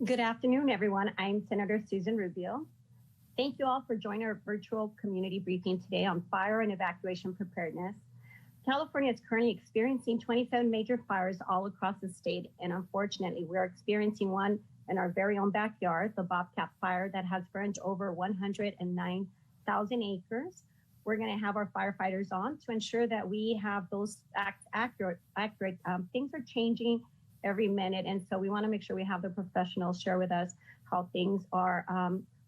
Good afternoon, everyone. I'm Senator Susan Rubio. Thank you all for joining our virtual community briefing today on fire and evacuation preparedness. California is currently experiencing 27 major fires all across the state, and unfortunately, we're experiencing one in our very own backyard, the BOBCAT fire that has burned over 109,000 acres. We're going to have our firefighters on to ensure that we have those accurate. Things are changing every minute, and so we want to make sure we have the professionals share with us how things are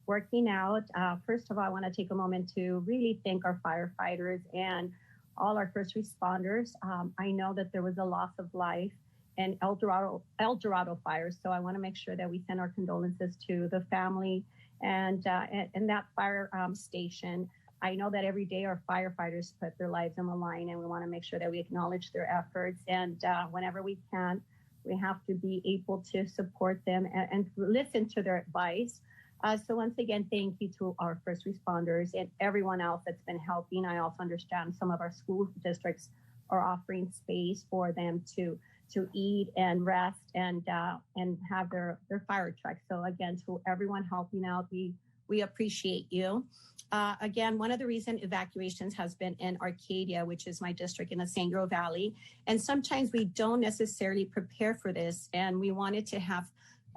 working out. First of all, I want to take a moment to really thank our firefighters and all our first responders. I know that there was a loss of life in El Dorado fire, so I want to make sure that we send our condolences to the family and that fire station. I know that every day our firefighters put their lives on the line, and we want to make sure that we acknowledge their efforts. And whenever we can, we have to be able to support them and listen to their advice. So once again, thank you to our first responders and everyone else that's been helping. I also understand some of our school districts are offering space for them to eat and rest and have their fire trucks. So again, to everyone helping out, we appreciate you. Again, one of the reasons evacuations has been in Arcadia, which is my district in the San Gabriel Valley. And sometimes we don't necessarily prepare for this. And we wanted to have,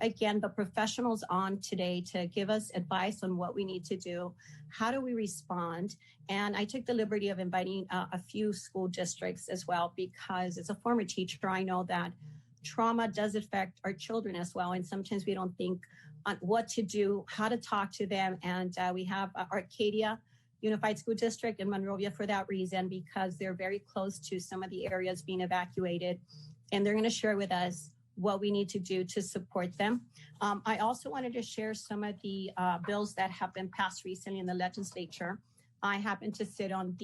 again, the professionals on today to give us advice on what we need to do. How do we respond? And I took the liberty of inviting a few school districts as well, because as a former teacher, I know that trauma does affect our children as well. And sometimes we don't think on what to do, how to talk to them. And we have Arcadia Unified School District in Monrovia for that reason, because they're very close to some of the areas being evacuated. And they're going to share with us what we need to do to support them. I also wanted to share some of the bills that have been passed recently in the legislature. I happen to sit on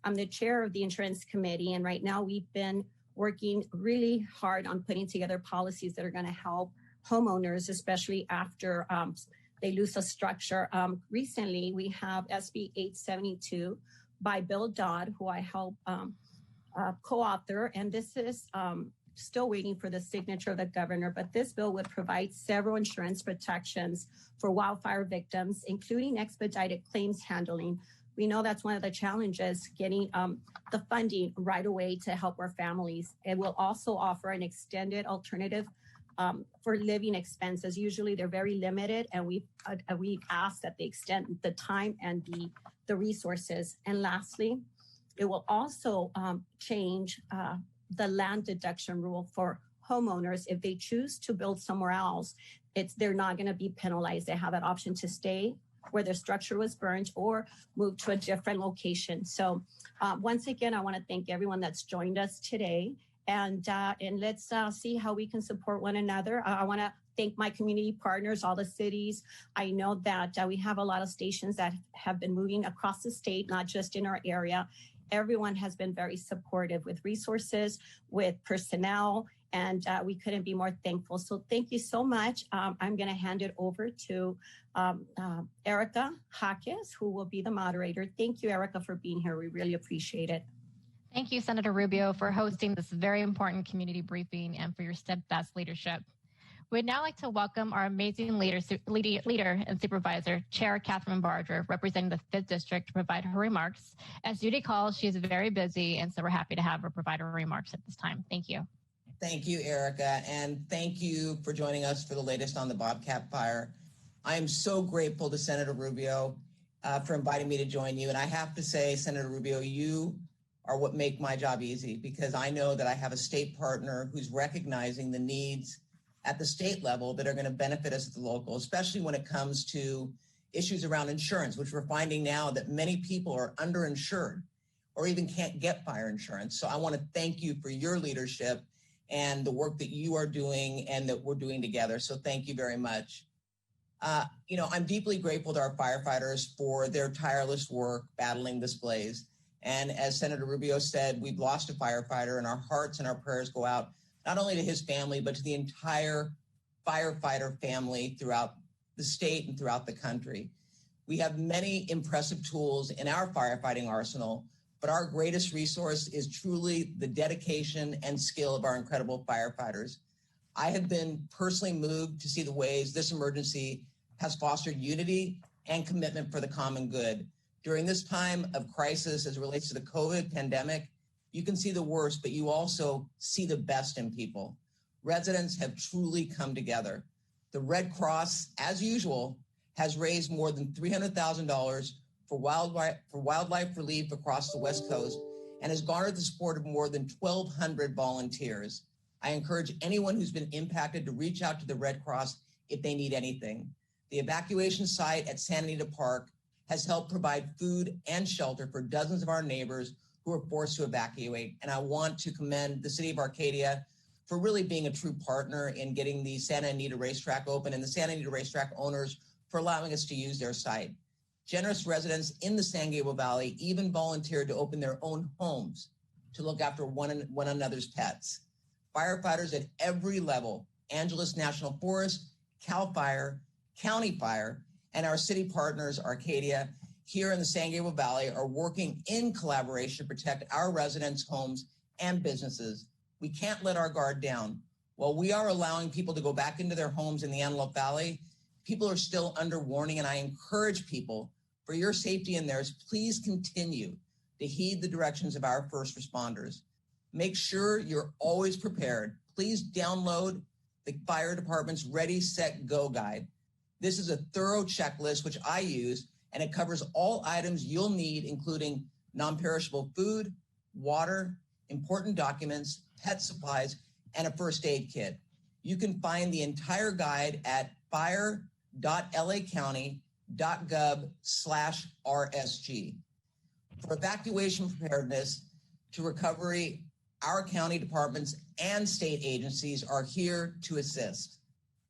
I'm the chair of the insurance committee. And right now we've been working really hard on putting together policies that are going to help homeowners, especially after they lose a structure. Recently, we have SB 872 by Bill Dodd, who I help co-author. And this is still waiting for the signature of the governor, but this bill would provide several insurance protections for wildfire victims, including expedited claims handling. We know that's one of the challenges, getting the funding right away to help our families. It will also offer an extended alternative for living expenses. Usually they're very limited, and we've asked that they extend the time and the resources. And lastly, it will also change the land deduction rule for homeowners. If they choose to build somewhere else, they're not going to be penalized. They have that option to stay where their structure was burned or move to a different location. So once again, I want to thank everyone that's joined us today. And let's see how we can support one another. I want to thank my community partners, all the cities. I know that we have a lot of stations that have been moving across the state, not just in our area. Everyone has been very supportive with resources, with personnel, and we couldn't be more thankful. So thank you so much. I'm going to hand it over to Erica Jaques, who will be the moderator. Thank you, Erica, for being here. We really appreciate it. Thank you, Senator Rubio, for hosting this very important community briefing and for your steadfast leadership. We'd now like to welcome our amazing leader and supervisor, Chair Catherine Barger, representing the 5th District, to provide her remarks. As duty calls, she is very busy, and so we're happy to have her provide her remarks at this time. Thank you. Thank you, Erica, and thank you for joining us for the latest on the BOBCAT fire. I am so grateful to Senator Rubio for inviting me to join you. And I have to say, Senator Rubio, you are what make my job easy, because I know that I have a state partner who's recognizing the needs at the state level that are going to benefit us at the local, especially when it comes to issues around insurance, which we're finding now that many people are underinsured or even can't get fire insurance. So I want to thank you for your leadership and the work that you are doing and that we're doing together. So thank you very much. I'm deeply grateful to our firefighters for their tireless work battling this blaze. And as Senator Rubio said, we've lost a firefighter, and our hearts and our prayers go out not only to his family, but to the entire firefighter family throughout the state and throughout the country. We have many impressive tools in our firefighting arsenal, but our greatest resource is truly the dedication and skill of our incredible firefighters. I have been personally moved to see the ways this emergency has fostered unity and commitment for the common good. During this time of crisis, as it relates to the COVID pandemic, you can see the worst, but you also see the best in people. Residents have truly come together. The Red Cross, as usual, has raised more than $300,000 for wildlife relief across the West Coast and has garnered the support of more than 1,200 volunteers. I encourage anyone who's been impacted to reach out to the Red Cross if they need anything. The evacuation site at Santa Anita Park has helped provide food and shelter for dozens of our neighbors who were forced to evacuate. And I want to commend the city of Arcadia for really being a true partner in getting the Santa Anita racetrack open and the Santa Anita racetrack owners for allowing us to use their site. Generous residents in the San Gabriel Valley even volunteered to open their own homes to look after one another's pets. Firefighters at every level, Angeles National Forest, CAL FIRE, County Fire, and our city partners, Arcadia, here in the San Gabriel Valley, are working in collaboration to protect our residents' homes and businesses. We can't let our guard down. While we are allowing people to go back into their homes in the Antelope Valley, people are still under warning, and I encourage people, for your safety and theirs, please continue to heed the directions of our first responders. Make sure you're always prepared. Please download the fire department's Ready, Set, Go guide. This is a thorough checklist, which I use, and it covers all items you'll need, including non-perishable food, water, important documents, pet supplies, and a first aid kit. You can find the entire guide at fire.lacounty.gov/RSG. For evacuation preparedness to recovery, our county departments and state agencies are here to assist.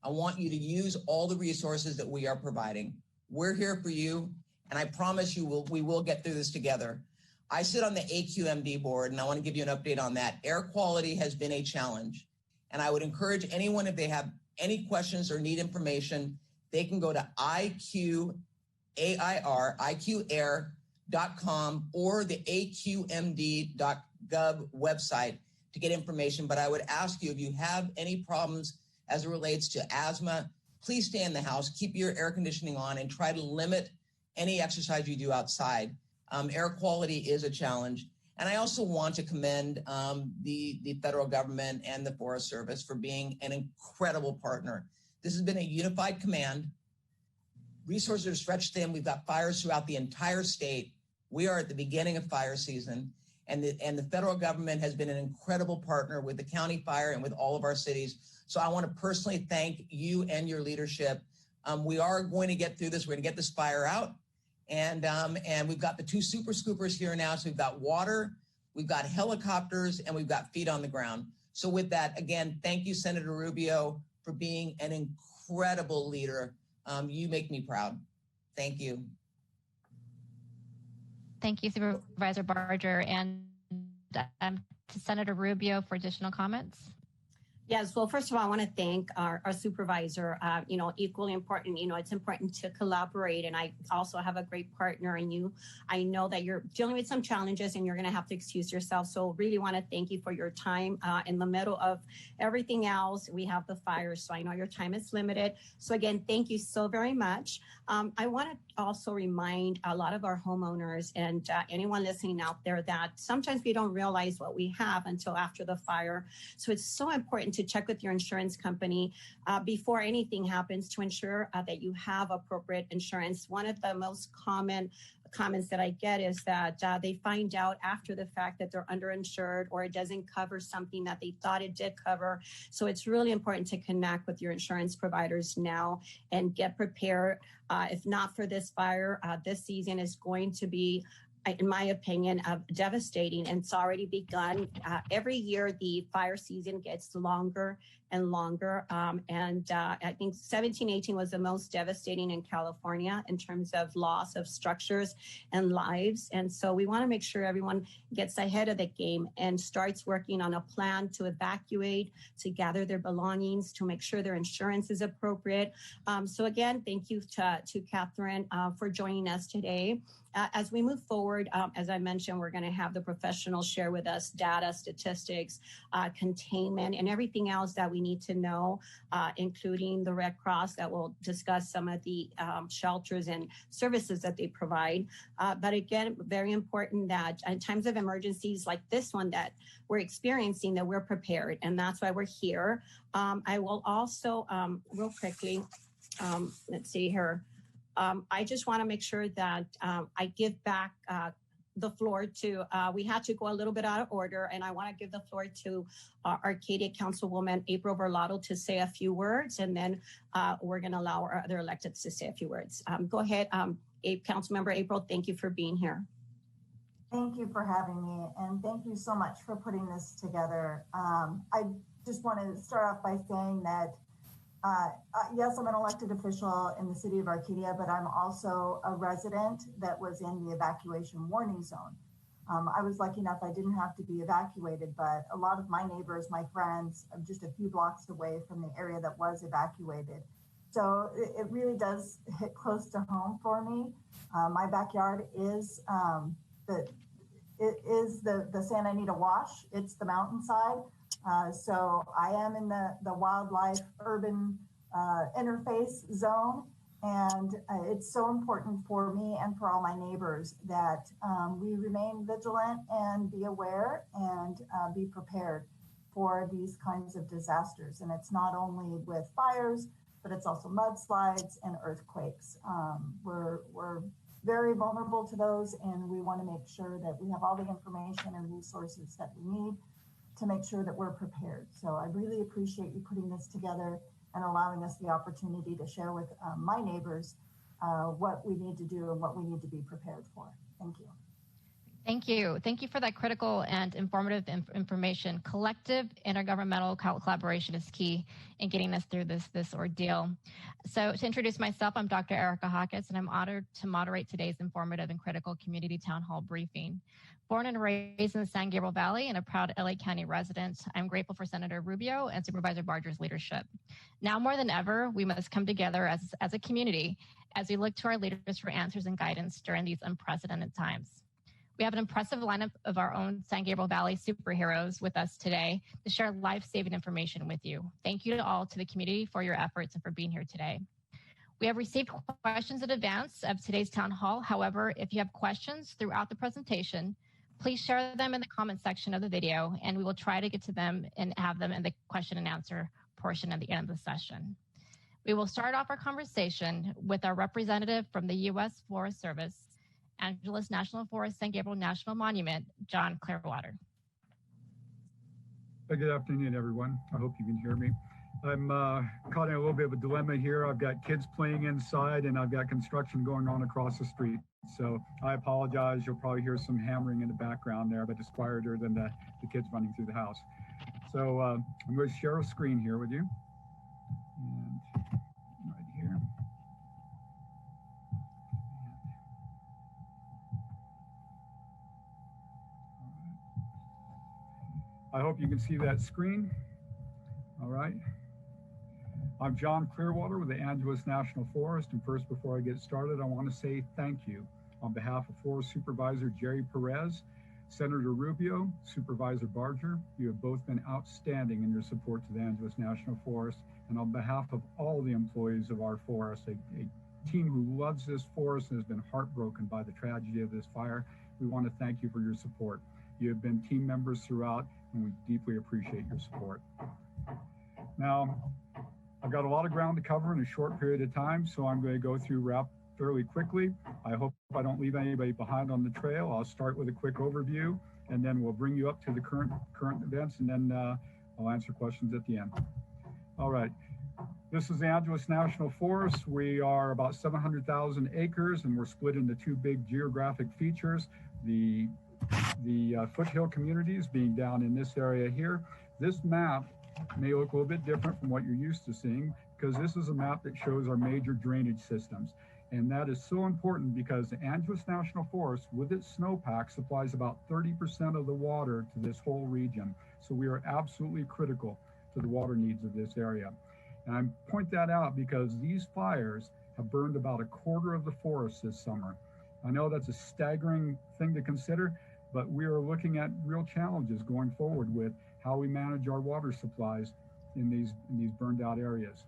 I want you to use all the resources that we are providing. We're here for you, and I promise you we will get through this together. I sit on the AQMD board, and I want to give you an update on that. Air quality has been a challenge, and I would encourage anyone, if they have any questions or need information, they can go to iqair.com or the aqmd.gov website to get information. But I would ask you, if you have any problems as it relates to asthma, please stay in the house, keep your air conditioning on, and try to limit any exercise you do outside. Air quality is a challenge. And I also want to commend the federal government and the Forest Service for being an incredible partner. This has been a unified command. Resources are stretched thin. We've got fires throughout the entire state. We are at the beginning of fire season, and the federal government has been an incredible partner with the county fire and with all of our cities. So I want to personally thank you and your leadership. We are going to get through this. We're going to get this fire out. And we've got the 2 super scoopers here now. So we've got water, we've got helicopters, and we've got feet on the ground. So with that, again, thank you, Senator Rubio, for being an incredible leader. You make me proud. Thank you. Thank you, Supervisor Barger. And to Senator Rubio for additional comments. Yes, well, first of all, I want to thank our supervisor. Equally important, it's important to collaborate. And I also have a great partner in you. I know that you're dealing with some challenges and you're going to have to excuse yourself. So really want to thank you for your time in the middle of everything else. We have the fires, so I know your time is limited. So again, thank you so very much. I want to also remind a lot of our homeowners and anyone listening out there that sometimes we don't realize what we have until after the fire. So it's so important to check with your insurance company before anything happens to ensure that you have appropriate insurance. One of the most common comments that I get is that they find out after the fact that they're underinsured or it doesn't cover something that they thought it did cover. So it's really important to connect with your insurance providers now and get prepared. If not for this fire, this season is going to be, in my opinion, devastating, and it's already begun. Every year, the fire season gets longer and longer. I think 17-18 was the most devastating in California in terms of loss of structures and lives. And so we want to make sure everyone gets ahead of the game and starts working on a plan to evacuate, to gather their belongings, to make sure their insurance is appropriate. So again, thank you to Catherine for joining us today. As we move forward, as I mentioned, we're going to have the professionals share with us data, statistics, containment, and everything else that we need to know, including the Red Cross that will discuss some of the shelters and services that they provide. But again, very important that in times of emergencies like this one that we're experiencing, that we're prepared, and that's why we're here. I will also, real quickly, let's see here. I just want to make sure that I give back the floor to, we had to go a little bit out of order, and I want to give the floor to Arcadia Councilwoman April Berlotto to say a few words, and then we're going to allow our other electeds to say a few words. Go ahead, Councilmember April, thank you for being here. Thank you for having me, and thank you so much for putting this together. I just want to start off by saying that yes, I'm an elected official in the city of Arcadia, but I'm also a resident that was in the evacuation warning zone. I was lucky enough I didn't have to be evacuated, but a lot of my neighbors, my friends, are just a few blocks away from the area that was evacuated. So it really does hit close to home for me. My backyard is the Santa Anita Wash. It's the mountainside. So I am in the wildlife urban interface zone, and it's so important for me and for all my neighbors that we remain vigilant and be aware and be prepared for these kinds of disasters. And it's not only with fires, but it's also mudslides and earthquakes. We're very vulnerable to those, and we want to make sure that we have all the information and resources that we need to make sure that we're prepared. So I really appreciate you putting this together and allowing us the opportunity to share with my neighbors what we need to do and what we need to be prepared for. Thank you. Thank you. Thank you for that critical and informative information. Collective intergovernmental collaboration is key in getting us through this ordeal. So to introduce myself, I'm Dr. Erica Hawkins, and I'm honored to moderate today's informative and critical community town hall briefing. Born and raised in the San Gabriel Valley and a proud LA County resident, I'm grateful for Senator Rubio and Supervisor Barger's leadership. Now more than ever, we must come together as a community as we look to our leaders for answers and guidance during these unprecedented times. We have an impressive lineup of our own San Gabriel Valley superheroes with us today to share life-saving information with you. Thank you to all to the community for your efforts and for being here today. We have received questions in advance of today's town hall. However, if you have questions throughout the presentation, please share them in the comment section of the video, and we will try to get to them and have them in the question and answer portion at the end of the session. We will start off our conversation with our representative from the U.S. Forest Service, Angeles National Forest, San Gabriel National Monument, John Clearwater. Good afternoon, everyone. I hope you can hear me. I'm caught in a little bit of a dilemma here. I've got kids playing inside and I've got construction going on across the street. So I apologize. You'll probably hear some hammering in the background there, but it's quieter than the kids running through the house. So I'm going to share a screen here with you. And right here. I hope you can see that screen. All right. I'm John Clearwater with the Angeles National Forest, and first, before I get started, I want to say thank you on behalf of Forest Supervisor Jerry Perez, Senator Rubio, Supervisor Barger. You have both been outstanding in your support to the Angeles National Forest, and on behalf of all the employees of our forest, a team who loves this forest and has been heartbroken by the tragedy of this fire, we want to thank you for your support. You have been team members throughout, and we deeply appreciate your support. Now, I've got a lot of ground to cover in a short period of time, so I'm going to go through fairly quickly. I hope I don't leave anybody behind on the trail. I'll start with a quick overview, and then we'll bring you up to the current events, and then I'll answer questions at the end. All right. This is the Angeles National Forest. We are about 700,000 acres, and we're split into two big geographic features. The foothill communities being down in this area here. This map may look a little bit different from what you're used to seeing, because this is a map that shows our major drainage systems. And that is so important because the Angeles National Forest, with its snowpack, supplies about 30% of the water to this whole region. So we are absolutely critical to the water needs of this area. And I point that out because these fires have burned about a quarter of the forest this summer. I know that's a staggering thing to consider, but we are looking at real challenges going forward with how we manage our water supplies in these burned out areas.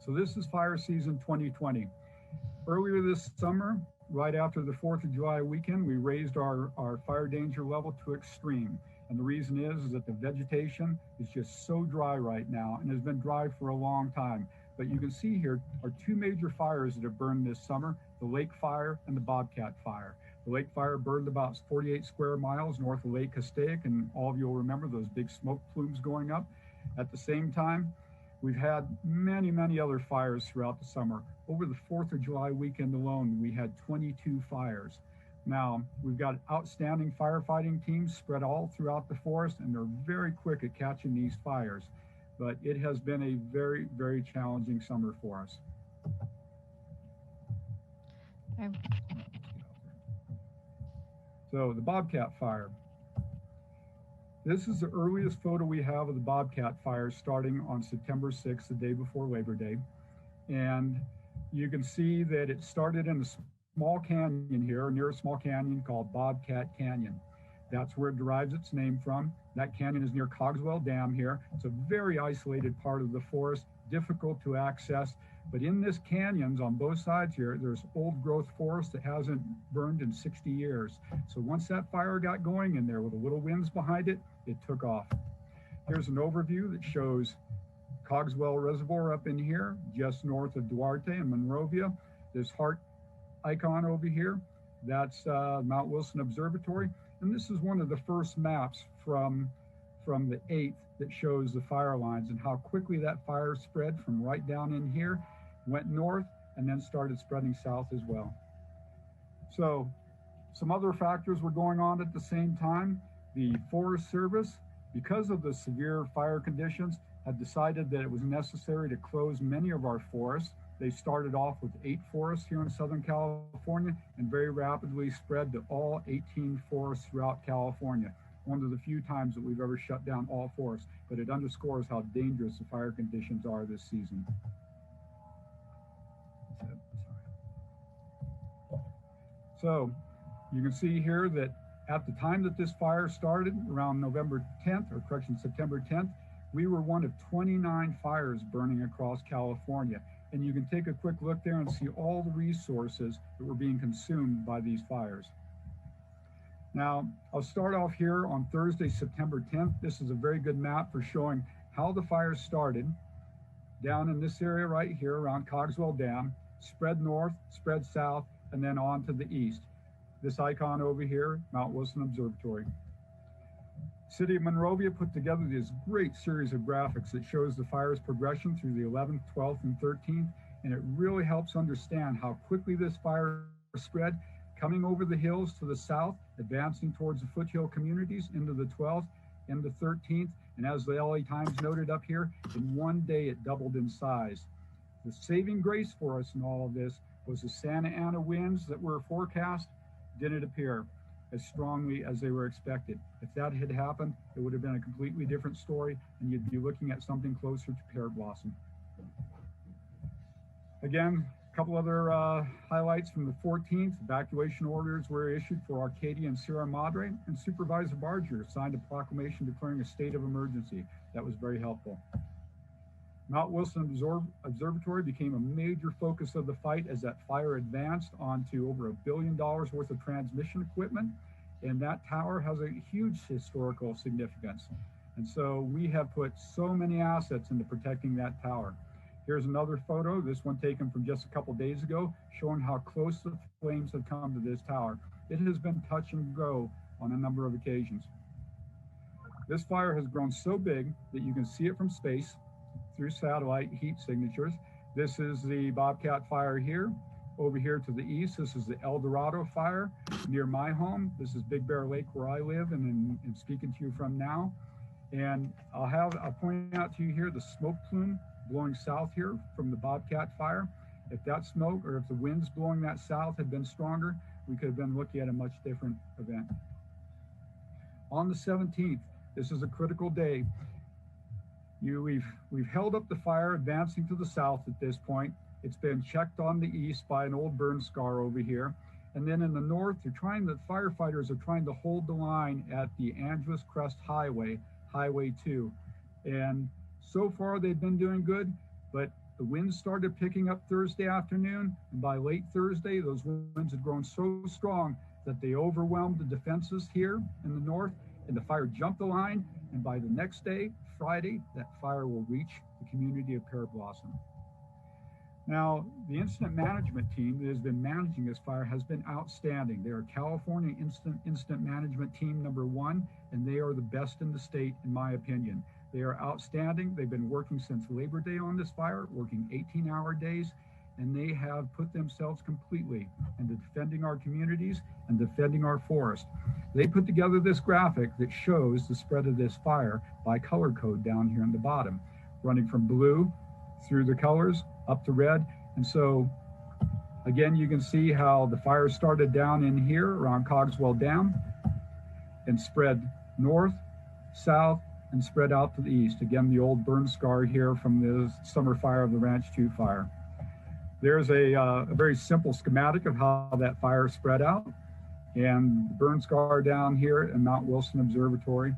So this is fire season 2020. Earlier this summer, right after the 4th of July weekend, we raised our fire danger level to extreme. And the reason is that the vegetation is just so dry right now and has been dry for a long time. But you can see here are two major fires that have burned this summer, the Lake Fire and the BOBCAT Fire. The Lake Fire burned about 48 square miles north of Lake Castaic, and all of you will remember those big smoke plumes going up. At the same time, we've had many, many other fires throughout the summer. Over the 4th of July weekend alone, we had 22 fires. Now, we've got outstanding firefighting teams spread all throughout the forest, and they're very quick at catching these fires. But it has been a very, very challenging summer for us. Okay. So the BOBCAT Fire. This is the earliest photo we have of the BOBCAT Fire starting on September 6th, the day before Labor Day. And you can see that it started in a small canyon here, near a small canyon called BOBCAT Canyon. That's where it derives its name from. That canyon is near Cogswell Dam here. It's a very isolated part of the forest, difficult to access. But in this canyons on both sides here, there's old growth forest that hasn't burned in 60 years. So once that fire got going in there with a little winds behind it, it took off. Here's an overview that shows Cogswell Reservoir up in here, just north of Duarte and Monrovia. This heart icon over here, that's Mount Wilson Observatory. And this is one of the first maps from the 8th that shows the fire lines and how quickly that fire spread from right down in here, went north, and then started spreading south as well. So some other factors were going on at the same time. The Forest Service, because of the severe fire conditions, had decided that it was necessary to close many of our forests. They started off with 8 forests here in Southern California and very rapidly spread to all 18 forests throughout California. One of the few times that we've ever shut down all forests, but it underscores how dangerous the fire conditions are this season. So you can see here that at the time that this fire started, around September 10th, we were one of 29 fires burning across California. And you can take a quick look there and see all the resources that were being consumed by these fires. Now, I'll start off here on Thursday, September 10th. This is a very good map for showing how the fires started down in this area right here around Cogswell Dam, spread north, spread south, and then on to the east. This icon over here, Mount Wilson Observatory. City of Monrovia put together this great series of graphics that shows the fire's progression through the 11th, 12th, and 13th, and it really helps understand how quickly this fire spread, coming over the hills to the south, advancing towards the foothill communities into the 12th and the 13th, and as the LA Times noted up here, in one day it doubled in size. The saving grace for us in all of this was the Santa Ana winds that were forecast didn't appear as strongly as they were expected. If that had happened, it would have been a completely different story, and you'd be looking at something closer to pear blossom. Again, a couple other highlights from the 14th. Evacuation orders were issued for Arcadia and Sierra Madre, and Supervisor Barger signed a proclamation declaring a state of emergency. That was very helpful. Mount Wilson Observatory became a major focus of the fight as that fire advanced onto over $1 billion worth of transmission equipment. And that tower has a huge historical significance. And so we have put so many assets into protecting that tower. Here's another photo, this one taken from just a couple days ago, showing how close the flames have come to this tower. It has been touch and go on a number of occasions. This fire has grown so big that you can see it from space through satellite heat signatures. This is the BOBCAT fire here. Over here to the east, this is the El Dorado fire near my home. This is Big Bear Lake where I live and speaking to you from now. And I'll point out to you here the smoke plume blowing south here from the BOBCAT fire. If that smoke or if the winds blowing that south had been stronger, we could have been looking at a much different event. On the 17th, this is a critical day. We've held up the fire advancing to the south at this point. It's been checked on the east by an old burn scar over here. And then in the north, the firefighters are trying to hold the line at the Angeles Crest Highway, Highway 2. And so far they've been doing good, but the winds started picking up Thursday afternoon, and by late Thursday, those winds had grown so strong that they overwhelmed the defenses here in the north, and the fire jumped the line, and by the next day, Friday, that fire will reach the community of Pear Blossom. Now, the incident management team that has been managing this fire has been outstanding. They are California Incident Management Team #1, and they are the best in the state, in my opinion. They are outstanding. They've been working since Labor Day on this fire, working 18-hour days, and they have put themselves completely into defending our communities and defending our forest. They put together this graphic that shows the spread of this fire by color code down here in the bottom, running from blue through the colors up to red. And so again, you can see how the fire started down in here around Cogswell Dam and spread north, south, and spread out to the east. Again, the old burn scar here from the summer fire of the Ranch 2 fire. There's a very simple schematic of how that fire spread out, and the burn scar down here in Mount Wilson Observatory.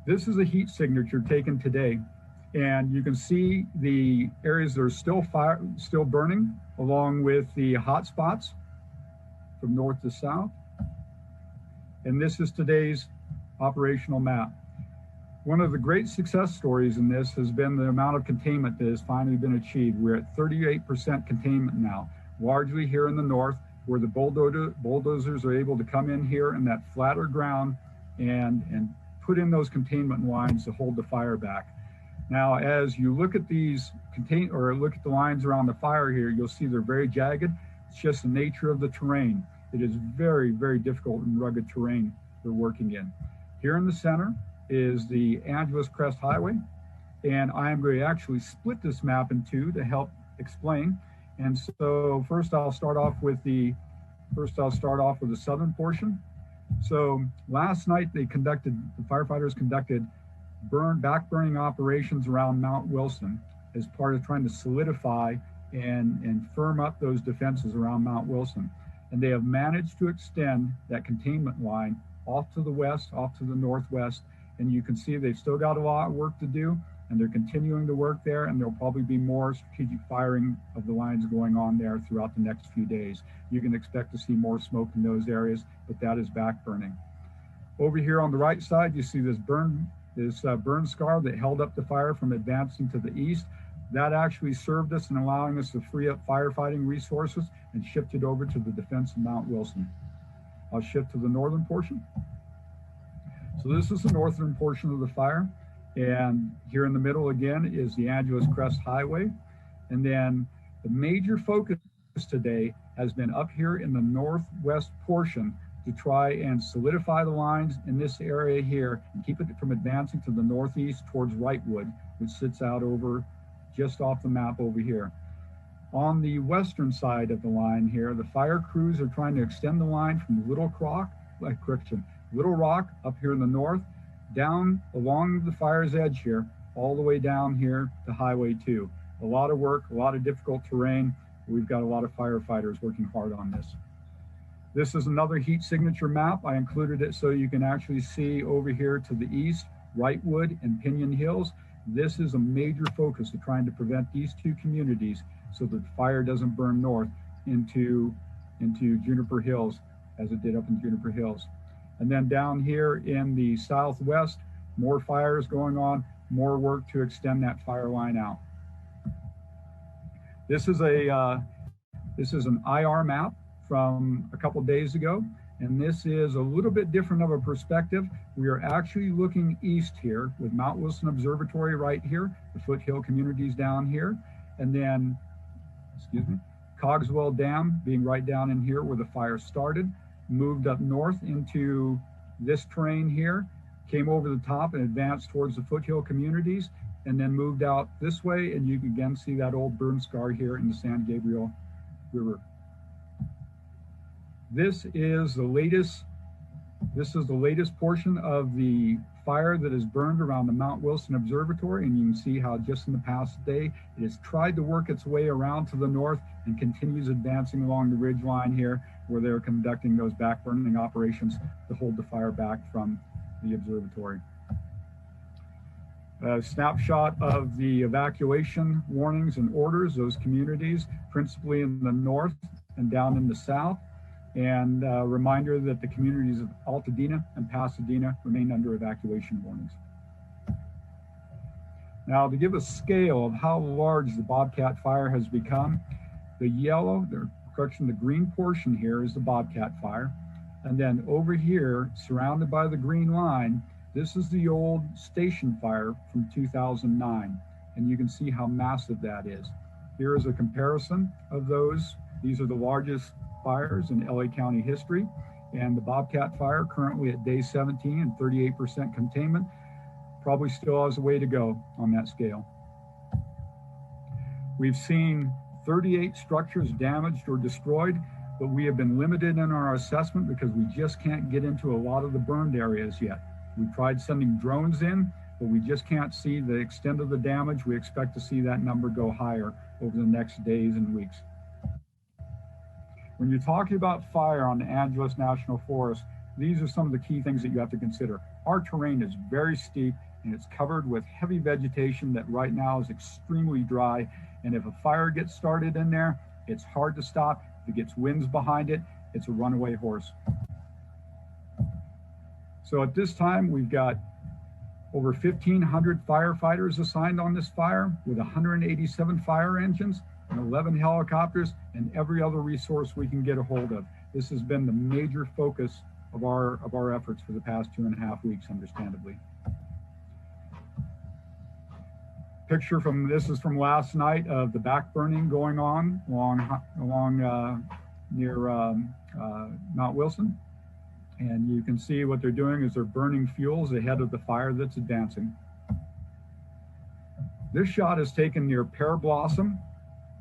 This is a heat signature taken today, and you can see the areas that are still burning, along with the hot spots from north to south. And this is today's operational map. One of the great success stories in this has been the amount of containment that has finally been achieved. We're at 38% containment now, largely here in the north, where the bulldozers are able to come in here in that flatter ground and put in those containment lines to hold the fire back. Now, as you look at these look at the lines around the fire here, you'll see they're very jagged. It's just the nature of the terrain. It is very, very difficult and rugged terrain they're working in. Here in the center is the Angeles Crest Highway, and I am going to actually split this map in two to help explain. And so first I'll start off with the southern portion. So last night the firefighters conducted back burning operations around Mount Wilson as part of trying to solidify and firm up those defenses around Mount Wilson. And they have managed to extend that containment line off to the west, off to the northwest. And you can see they've still got a lot of work to do, and they're continuing to work there, and there'll probably be more strategic firing of the lines going on there throughout the next few days. You can expect to see more smoke in those areas, but that is back burning. Over here on the right side, you see this burn scar that held up the fire from advancing to the east. That actually served us in allowing us to free up firefighting resources and shift it over to the defense of Mount Wilson. I'll shift to the northern portion. So this is the northern portion of the fire. And here in the middle again is the Angeles Crest Highway. And then the major focus today has been up here in the northwest portion to try and solidify the lines in this area here and keep it from advancing to the northeast towards Wrightwood, which sits out over just off the map over here. On the western side of the line here, the fire crews are trying to extend the line from Little Rock up here in the north, down along the fire's edge here, all the way down here to Highway 2. A lot of work, a lot of difficult terrain. We've got a lot of firefighters working hard on this. This is another heat signature map. I included it so you can actually see over here to the east, Wrightwood and Pinion Hills. This is a major focus of trying to prevent these two communities so that the fire doesn't burn north into Juniper Hills as it did up in Juniper Hills. And then down here in the southwest, more fires going on, more work to extend that fire line out. This is an IR map from a couple days ago, and this is a little bit different of a perspective. We are actually looking east here with Mount Wilson Observatory right here, the foothill communities down here, and then, Cogswell Dam being right down in here where the fire started, moved up north into this terrain here, came over the top and advanced towards the foothill communities, and then moved out this way, and you can again see that old burn scar here in the San Gabriel River. This is the latest portion of the fire that is burned around the Mount Wilson Observatory, and you can see how just in the past day it has tried to work its way around to the north and continues advancing along the ridge line here where they're conducting those back burning operations to hold the fire back from the observatory. A snapshot of the evacuation warnings and orders, those communities, principally in the north and down in the south. And a reminder that the communities of Altadena and Pasadena remain under evacuation warnings. Now, to give a scale of how large the BOBCAT fire has become, the yellow, the green portion here is the BOBCAT fire. And then over here, surrounded by the green line, this is the old station fire from 2009. And you can see how massive that is. Here is a comparison of those. These are the largest fires in LA County history. And the BOBCAT fire currently at day 17 and 38% containment probably still has a way to go on that scale. We've seen 38 structures damaged or destroyed, but we have been limited in our assessment because we just can't get into a lot of the burned areas yet. We tried sending drones in, but we just can't see the extent of the damage. We expect to see that number go higher over the next days and weeks. When you're talking about fire on the Angeles National Forest, these are some of the key things that you have to consider. Our terrain is very steep and it's covered with heavy vegetation that right now is extremely dry. And if a fire gets started in there, it's hard to stop. If it gets winds behind it, it's a runaway horse. So at this time, we've got over 1,500 firefighters assigned on this fire with 187 fire engines and 11 helicopters and every other resource we can get a hold of. This has been the major focus of our efforts for the past 2.5 weeks, understandably. Picture from this is from last night of the back burning going on along near Mount Wilson. And you can see what they're doing is they're burning fuels ahead of the fire that's advancing. This shot is taken near Pear Blossom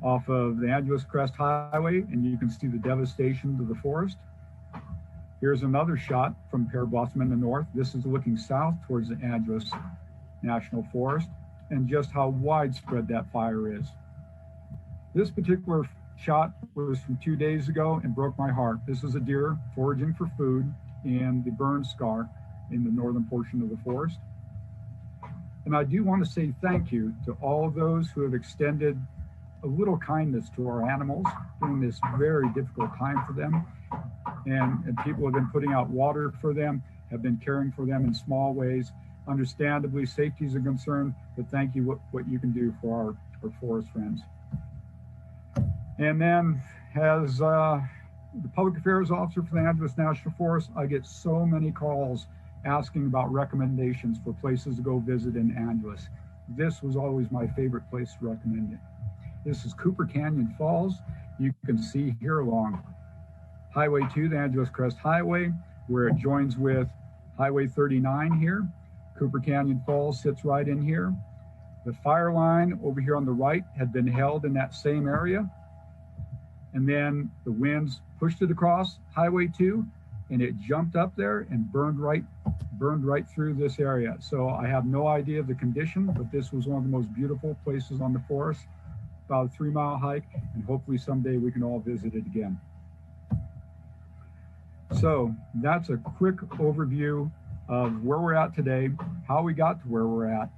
off of the Angeles Crest Highway, and you can see the devastation to the forest. Here's another shot from Pear Blossom in the north. This is looking south towards the Angeles National Forest and just how widespread that fire is. This particular shot was from 2 days ago and broke my heart. This is a deer foraging for food in the burn scar in the northern portion of the forest. And I do want to say thank you to all of those who have extended a little kindness to our animals during this very difficult time for them. And people have been putting out water for them, have been caring for them in small ways. Understandably, safety is a concern, but thank you what you can do for our forest friends. And then as the public affairs officer for the Angeles National Forest, I get so many calls asking about recommendations for places to go visit in Angeles. This was always my favorite place to recommend it. This is Cooper Canyon Falls. You can see here along Highway 2, the Angeles Crest Highway, where it joins with Highway 39 here. Cooper Canyon Falls sits right in here. The fire line over here on the right had been held in that same area. And then the winds pushed it across Highway 2 and it jumped up there and burned right through this area. So I have no idea of the condition, but this was one of the most beautiful places on the forest, about a 3-mile hike, and hopefully someday we can all visit it again. So that's a quick overview of where we're at today, how we got to where we're at.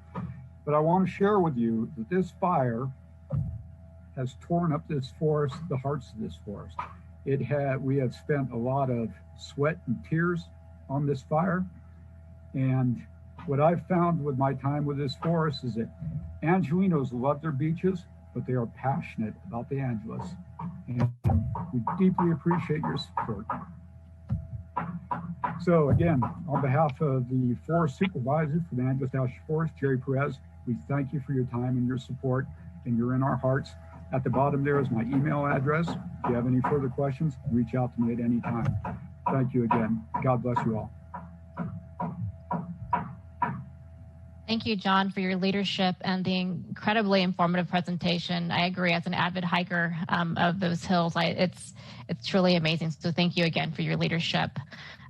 But I want to share with you that this fire has torn up this forest, the hearts of this forest. We have spent a lot of sweat and tears on this fire. And what I've found with my time with this forest is that Angelinos love their beaches, but they are passionate about the Angeles. And we deeply appreciate your support. So again, on behalf of the forest supervisor for the Angeles National Forest, Jerry Perez, we thank you for your time and your support, and you're in our hearts. At the bottom there is my email address. If you have any further questions, reach out to me at any time. Thank you again. God bless you all. Thank you, John, for your leadership and the incredibly informative presentation. I agree, as an avid hiker of those hills, it's truly amazing. So thank you again for your leadership.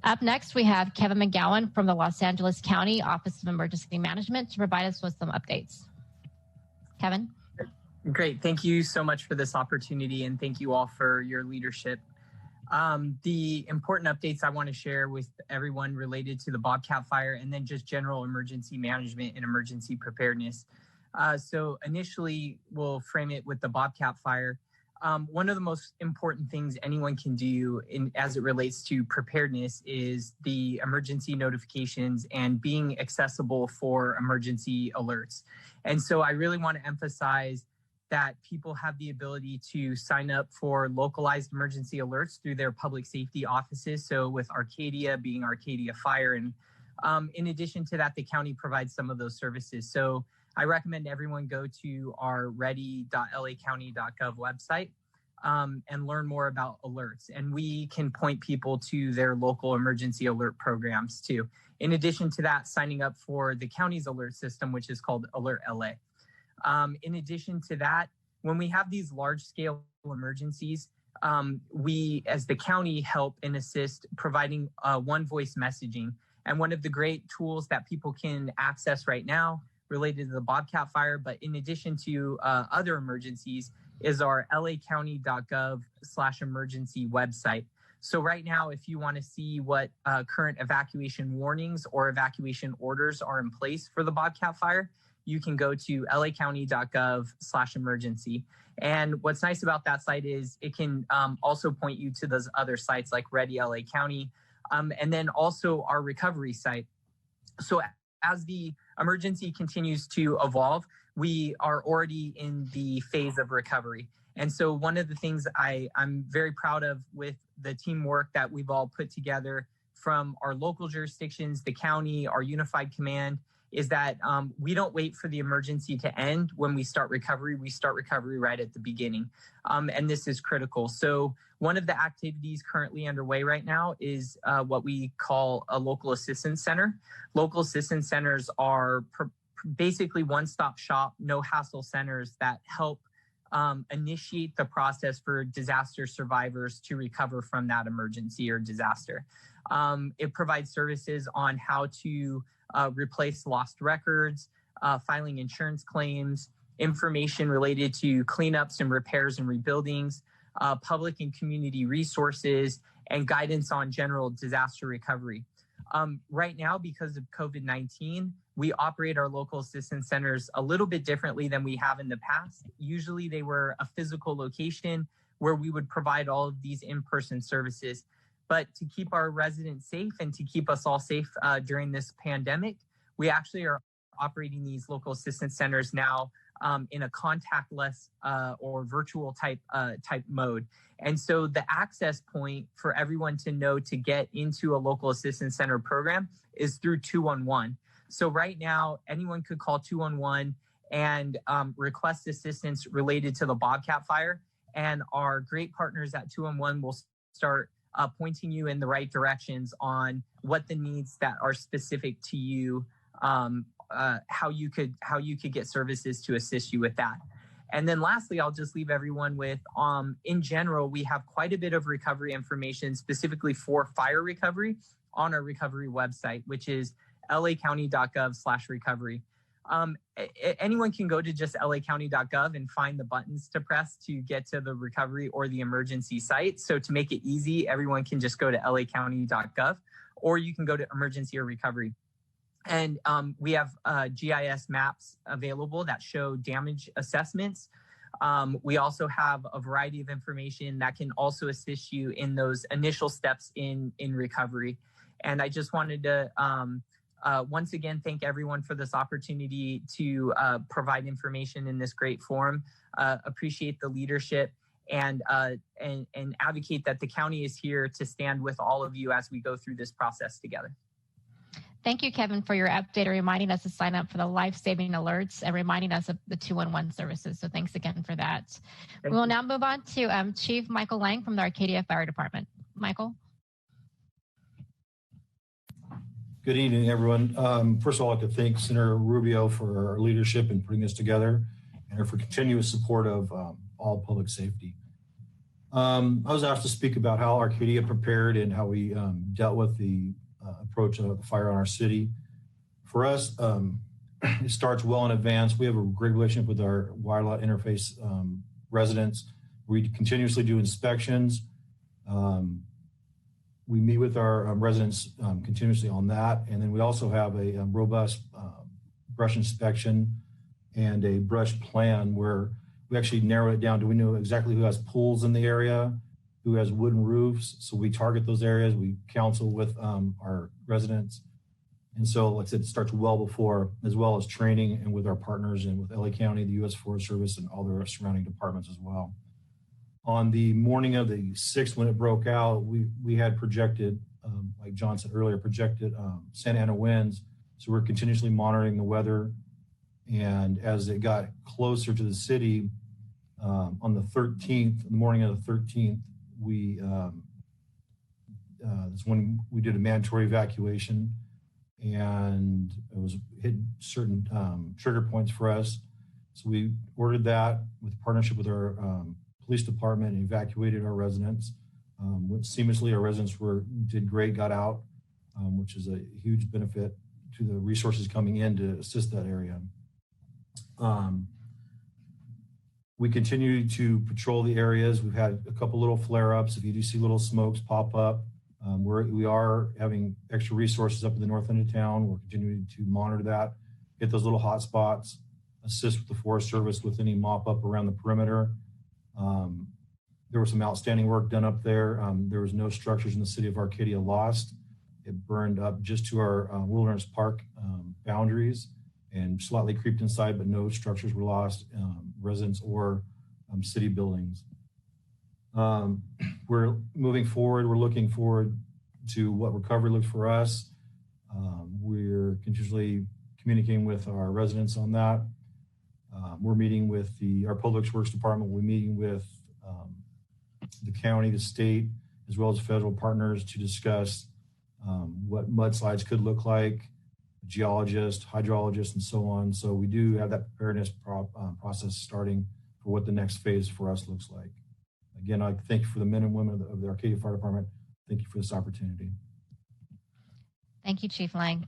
Up next, we have Kevin McGowan from the Los Angeles County Office of Emergency Management to provide us with some updates. Kevin? Great. Thank you so much for this opportunity, and thank you all for your leadership. The important updates I want to share with everyone related to the BOBCAT fire, and then just general emergency management and emergency preparedness. So initially, we'll frame it with the BOBCAT fire. One of the most important things anyone can do as it relates to preparedness is the emergency notifications and being accessible for emergency alerts. And so I really want to emphasize that people have the ability to sign up for localized emergency alerts through their public safety offices. So with Arcadia being Arcadia Fire. And in addition to that, the county provides some of those services. So I recommend everyone go to our ready.lacounty.gov website and learn more about alerts. And we can point people to their local emergency alert programs too. In addition to that, signing up for the county's alert system, which is called Alert LA. In addition to that, when we have these large-scale emergencies, we, as the county, help and assist providing one-voice messaging. And one of the great tools that people can access right now related to the BOBCAT fire, but in addition to other emergencies, is our lacounty.gov/emergency website. So right now, if you want to see what current evacuation warnings or evacuation orders are in place for the BOBCAT fire, you can go to lacounty.gov/emergency. And what's nice about that site is it can also point you to those other sites like Ready LA County, and then also our recovery site. So as the emergency continues to evolve, we are already in the phase of recovery. And so one of the things I'm very proud of with the teamwork that we've all put together from our local jurisdictions, the county, our unified command, is that we don't wait for the emergency to end when we start recovery. We start recovery right at the beginning. And this is critical. So one of the activities currently underway right now is what we call a local assistance center. Local assistance centers are basically one-stop shop, no hassle centers that help initiate the process for disaster survivors to recover from that emergency or disaster. It provides services on how to replace lost records, filing insurance claims, information related to cleanups and repairs and rebuildings, public and community resources, and guidance on general disaster recovery. Right now, because of COVID-19, we operate our local assistance centers a little bit differently than we have in the past. Usually they were a physical location where we would provide all of these in-person services. But to keep our residents safe and to keep us all safe during this pandemic, we actually are operating these local assistance centers now in a contactless or virtual type mode. And so the access point for everyone to know to get into a local assistance center program is through 211. So right now, anyone could call 211 and request assistance related to the BOBCAT fire. And our great partners at 211 will start pointing you in the right directions on what the needs that are specific to you, how you could get services to assist you with that. And then lastly, I'll just leave everyone with, in general, we have quite a bit of recovery information specifically for fire recovery on our recovery website, which is lacounty.gov/recovery. Anyone can go to just lacounty.gov and find the buttons to press to get to the recovery or the emergency site. So to make it easy, everyone can just go to lacounty.gov, or you can go to emergency or recovery. And we have GIS maps available that show damage assessments. We also have a variety of information that can also assist you in those initial steps in recovery. And I just wanted to once again thank everyone for this opportunity to provide information in this great forum. Appreciate the leadership and advocate that the county is here to stand with all of you as we go through this process together. Thank you, Kevin, for your update, reminding us to sign up for the life-saving alerts and reminding us of the 211 services. So thanks again for that. We'll now move on to Chief Michael Lang from the Arcadia Fire Department. Michael. Good evening, everyone. First of all, I'd like to thank Senator Rubio for her leadership in putting this together and for continuous support of all public safety. I was asked to speak about how Arcadia prepared and how we dealt with the approach of the fire on our city. For us, it starts well in advance. We have a great relationship with our wireless interface residents. We continuously do inspections. We meet with our residents continuously on that. And then we also have a robust brush inspection and a brush plan where we actually narrow it down. Do we know exactly who has pools in the area, who has wooden roofs? So we target those areas. We counsel with our residents. And so, like I said, it starts well before, as well as training and with our partners and with LA County, the U.S. Forest Service, and all the surrounding departments as well. On the morning of the 6th, when it broke out, we had projected, like John said earlier, Santa Ana winds. So we're continuously monitoring the weather. And as it got closer to the city, on the 13th, the morning of the 13th, that's when we did a mandatory evacuation, and it was hit certain trigger points for us. So we ordered that with partnership with our police department and evacuated our residents. Seamlessly, our residents did great, got out, which is a huge benefit to the resources coming in to assist that area. We continue to patrol the areas. We've had a couple little flare-ups. If you do see little smokes pop up, we are having extra resources up in the north end of town. We're continuing to monitor that, get those little hot spots, assist with the Forest Service with any mop-up around the perimeter. There was some outstanding work done up there. There was no structures in the city of Arcadia lost. It burned up just to our Wilderness Park boundaries and slightly creeped inside, but no structures were lost, residents or city buildings. We're moving forward. We're looking forward to what recovery looks for us. We're continuously communicating with our residents on that. We're meeting with our Public Works Department. We're meeting with the county, the state, as well as federal partners to discuss what mudslides could look like, geologists, hydrologists, and so on. So we do have that preparedness process starting for what the next phase for us looks like. Again, I thank you for the men and women of the Arcadia Fire Department. Thank you for this opportunity. Thank you, Chief Lang.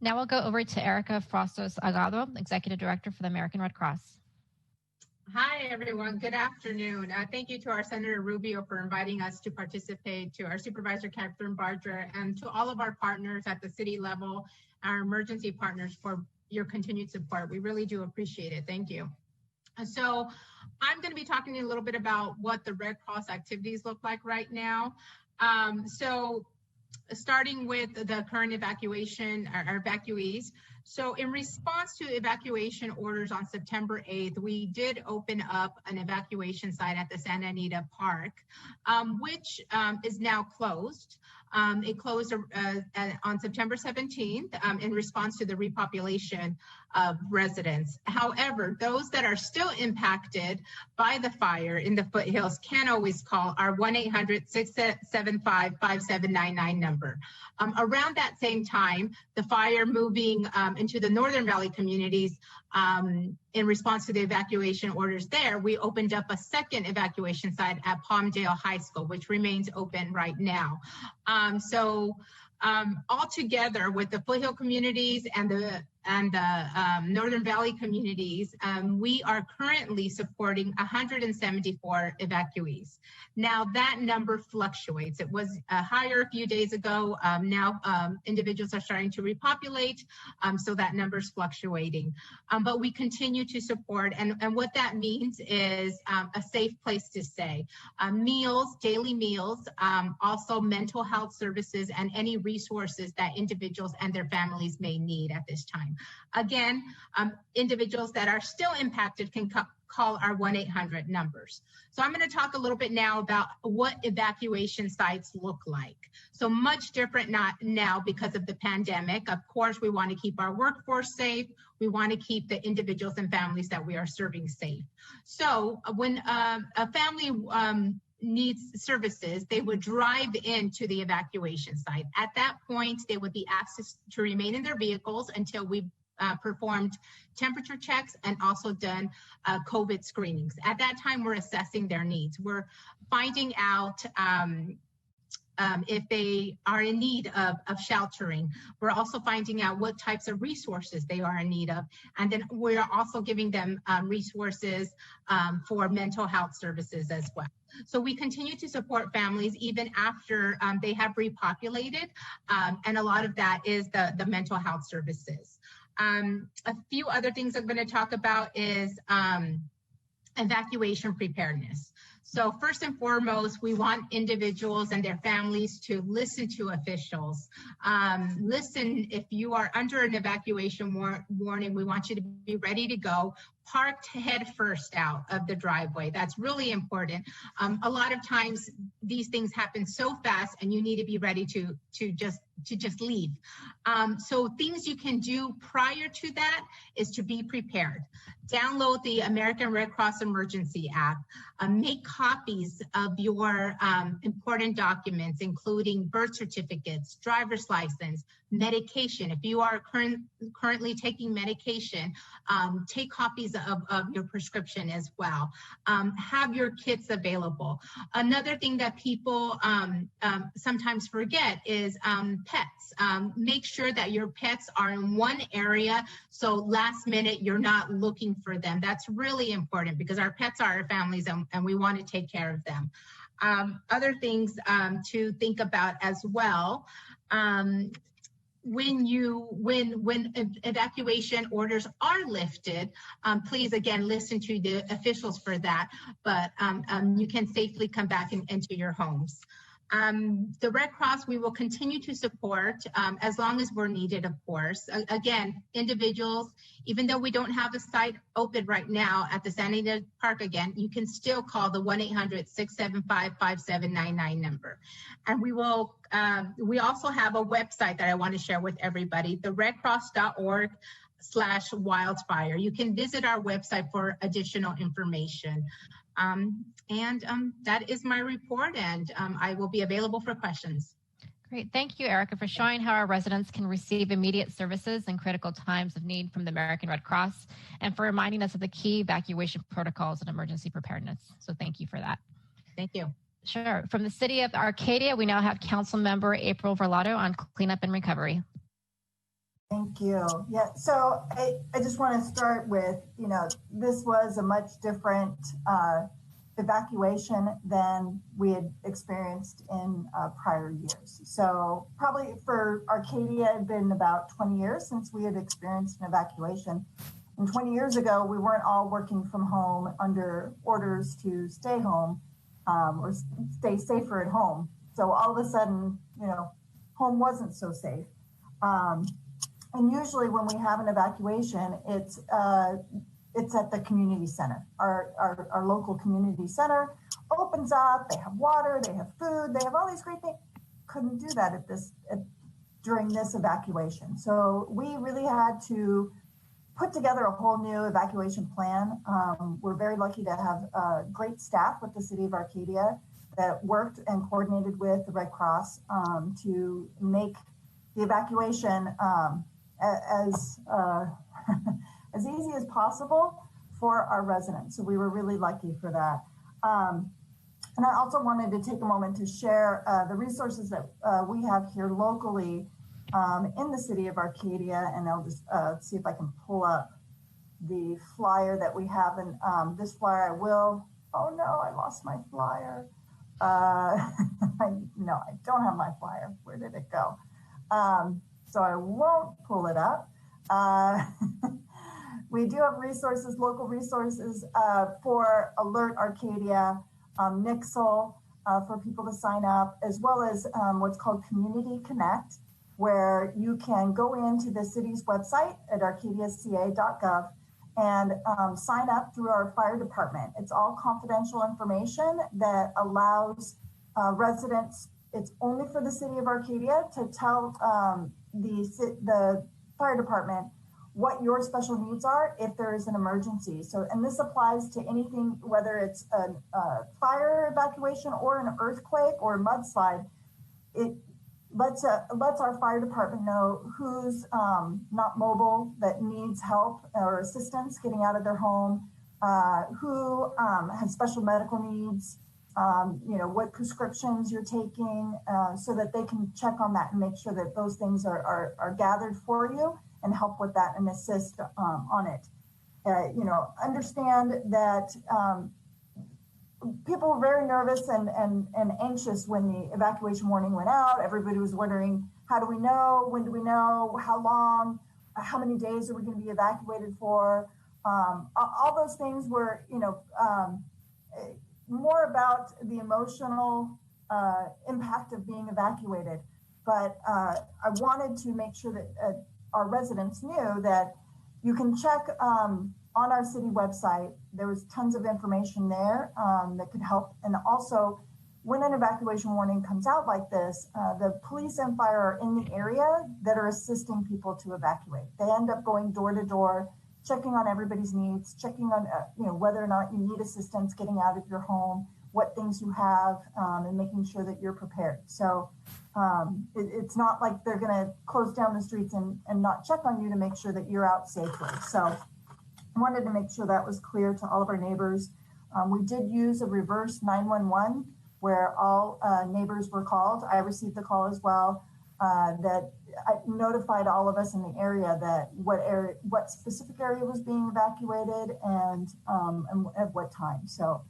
Now we'll go over to Erica Frostos Agado, Executive Director for the American Red Cross. Hi, everyone. Good afternoon. Thank you to our Senator Rubio for inviting us to participate, to our Supervisor Catherine Barger, and to all of our partners at the city level, our emergency partners, for your continued support. We really do appreciate it. Thank you. So I'm going to be talking to you a little bit about what the Red Cross activities look like right now. So starting with the current evacuation, our evacuees. So in response to evacuation orders on September 8th, we did open up an evacuation site at the Santa Anita Park, which is now closed. It closed on September 17th in response to the repopulation of residents. However, those that are still impacted by the fire in the foothills can always call our 1-800-675-5799 number. Around that same time, the fire moving into the Northern Valley communities, in response to the evacuation orders there, we opened up a second evacuation site at Palmdale High School, which remains open right now. All together with the foothill communities and the Northern Valley communities, we are currently supporting 174 evacuees. Now that number fluctuates. It was higher a few days ago. Now individuals are starting to repopulate, so that number is fluctuating. But we continue to support, and what that means is a safe place to stay. Meals, daily meals, also mental health services, and any resources that individuals and their families may need at this time. Again, individuals that are still impacted can call our 1-800 numbers. So I'm going to talk a little bit now about what evacuation sites look like. So much different now because of the pandemic. Of course, we want to keep our workforce safe. We want to keep the individuals and families that we are serving safe. So when a family needs services, they would drive into the evacuation site. At that point, they would be asked to remain in their vehicles until we performed temperature checks and also done COVID screenings. At that time, we're assessing their needs. We're finding out if they are in need of sheltering. We're also finding out what types of resources they are in need of. And then we're also giving them resources for mental health services as well. So we continue to support families even after they have repopulated. And a lot of that is the mental health services. A few other things I'm going to talk about is evacuation preparedness. So first and foremost, we want individuals and their families to listen to officials. Listen, if you are under an evacuation warning, we want you to be ready to go, parked head first out of the driveway. That's really important. A lot of times these things happen so fast and you need to be ready to just leave. So things you can do prior to that is to be prepared. Download the American Red Cross Emergency app. Make copies of your important documents, including birth certificates, driver's license, medication. If you are currently taking medication, take copies of your prescription as well. Have your kits available. Another thing that people sometimes forget is pets. Make sure that your pets are in one area, so last minute you're not looking for them. That's really important because our pets are our families and we want to take care of them. Other things to think about as well. When evacuation orders are lifted, please again listen to the officials for that, but you can safely come back into your homes. The Red Cross, we will continue to support as long as we're needed, of course. Again, individuals, even though we don't have a site open right now at the San Diego Park again, you can still call the 1-800-675-5799 number. And we will, we also have a website that I want to share with everybody, the redcross.org/wildfire. You can visit our website for additional information. That is my report, and I will be available for questions. Great. Thank you, Erica, for showing how our residents can receive immediate services in critical times of need from the American Red Cross, and for reminding us of the key evacuation protocols and emergency preparedness. So thank you for that. Thank you. Sure. From the city of Arcadia, we now have Council Member April Verlato on cleanup and recovery. Thank you. Yeah, so I just want to start with, this was a much different evacuation than we had experienced in prior years. So probably for Arcadia, it had been about 20 years since we had experienced an evacuation. And 20 years ago, we weren't all working from home under orders to stay home or stay safer at home. So all of a sudden, home wasn't so safe. And usually when we have an evacuation, it's at the community center. Our local community center opens up, they have water, they have food, they have all these great things. Couldn't do that during this evacuation. So we really had to put together a whole new evacuation plan. We're very lucky to have great staff with the city of Arcadia that worked and coordinated with the Red Cross to make the evacuation as easy as possible for our residents. So we were really lucky for that. And I also wanted to take a moment to share the resources that we have here locally in the city of Arcadia. And I'll just see if I can pull up the flyer that we have. And this flyer I will, oh no, I lost my flyer. No, I don't have my flyer. Where did it go? So I won't pull it up. We do have resources, local resources for Alert Arcadia, Nixle, for people to sign up, as well as what's called Community Connect, where you can go into the city's website at arcadiaca.gov and sign up through our fire department. It's all confidential information that allows residents, it's only for the city of Arcadia to tell the fire department what your special needs are if there is an emergency. So, and this applies to anything, whether it's a fire evacuation or an earthquake or a mudslide. It lets our fire department know who's not mobile, that needs help or assistance getting out of their home, who has special medical needs. what prescriptions you're taking, so that they can check on that and make sure that those things are gathered for you and help with that and assist on it. Understand that people were very nervous and anxious when the evacuation warning went out. Everybody was wondering, how do we know? When do we know? How long? How many days are we going to be evacuated for? All those things were, more about the emotional impact of being evacuated. But I wanted to make sure that our residents knew that you can check on our city website. There was tons of information there that could help. And also, when an evacuation warning comes out like this, the police and fire are in the area that are assisting people to evacuate. They end up going door to door, checking on everybody's needs, checking on whether or not you need assistance getting out of your home, what things you have, and making sure that you're prepared. So it's not like they're going to close down the streets and not check on you to make sure that you're out safely. So I wanted to make sure that was clear to all of our neighbors. We did use a reverse 911 where all neighbors were called. I received the call as well, that I notified all of us in the area that what specific area was being evacuated and at what time. So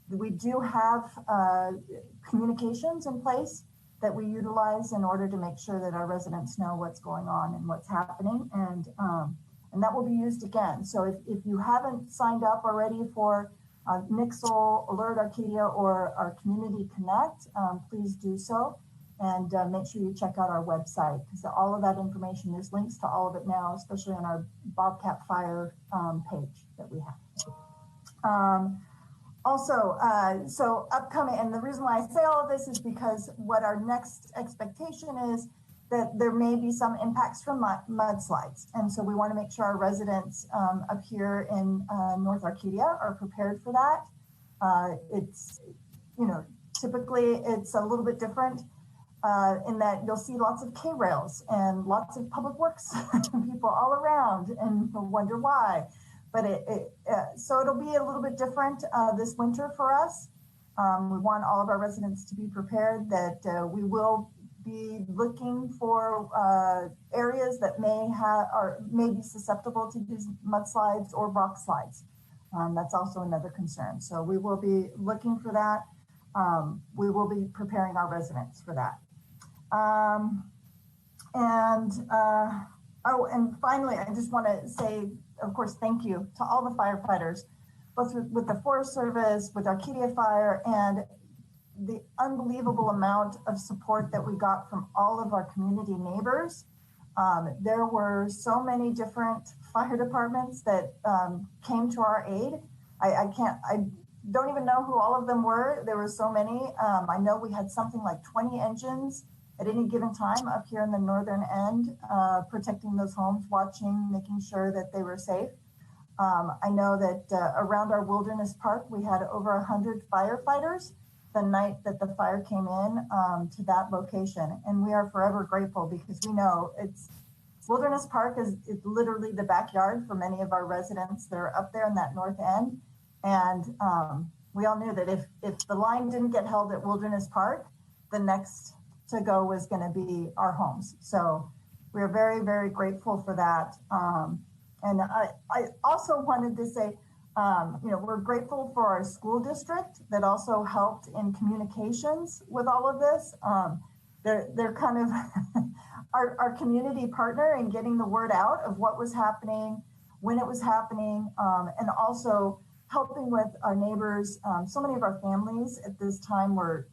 we do have communications in place that we utilize in order to make sure that our residents know what's going on and what's happening, and that will be used again. So if you haven't signed up already for Nixle, Alert Arcadia, or our Community Connect, please do so. And make sure you check out our website, because all of that information, there's links to all of it now, especially on our BOBCAT Fire page that we have. So upcoming, and the reason why I say all of this is because what our next expectation is that there may be some impacts from mudslides. And so we want to make sure our residents up here in North Arcadia are prepared for that. It's, typically it's a little bit different in that you'll see lots of K-rails and lots of public works people all around, and you'll wonder why. But so it'll be a little bit different this winter for us. We want all of our residents to be prepared that we will be looking for areas that may be susceptible to these mudslides or rock slides. That's also another concern. So we will be looking for that. We will be preparing our residents for that. And finally, I just want to say, of course, thank you to all the firefighters, both with the Forest Service, with Arcadia Fire, and the unbelievable amount of support that we got from all of our community neighbors. There were so many different fire departments that came to our aid. I don't even know who all of them were. There were so many. I know we had something like 20 engines at any given time up here in the northern end, protecting those homes, watching, making sure that they were safe. I know that around our wilderness park, we had over 100 firefighters the night that the fire came in to that location. And we are forever grateful, because we know Wilderness Park is literally the backyard for many of our residents that are up there in that north end. And we all knew that if the line didn't get held at Wilderness Park, the next to go was going to be our homes. So we're very, very grateful for that. And I also wanted to say, we're grateful for our school district that also helped in communications with all of this. They're kind of our community partner in getting the word out of what was happening, when it was happening, and also helping with our neighbors. So many of our families at this time were,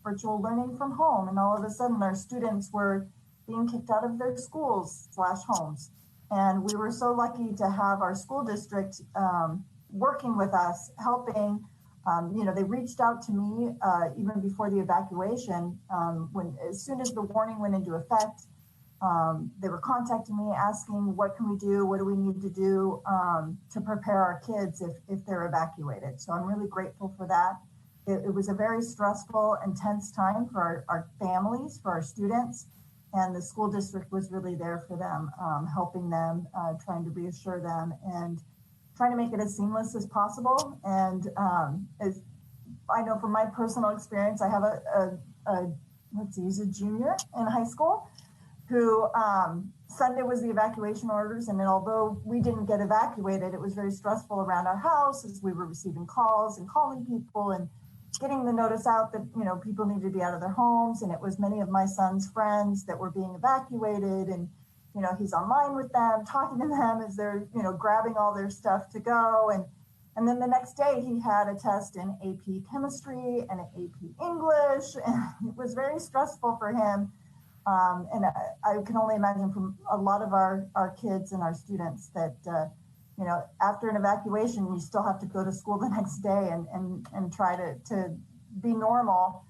virtual learning from home, and all of a sudden our students were being kicked out of their schools / homes. And we were so lucky to have our school district working with us, helping. They reached out to me even before the evacuation. As soon as the warning went into effect, they were contacting me, asking, what can we do? What do we need to do to prepare our kids if they're evacuated? So I'm really grateful for that. It was a very stressful, intense time for our families, for our students, and the school district was really there for them, helping them, trying to reassure them, and trying to make it as seamless as possible. And I know from my personal experience, I have he's a junior in high school who Sunday was the evacuation orders. And although we didn't get evacuated, it was very stressful around our house as we were receiving calls and calling people and getting the notice out that, people needed to be out of their homes. And it was many of my son's friends that were being evacuated. And, he's online with them, talking to them as they're, grabbing all their stuff to go. And then the next day he had a test in AP chemistry and an AP English. And it was very stressful for him. And I can only imagine from a lot of our kids and our students that, after an evacuation, you still have to go to school the next day and try to be normal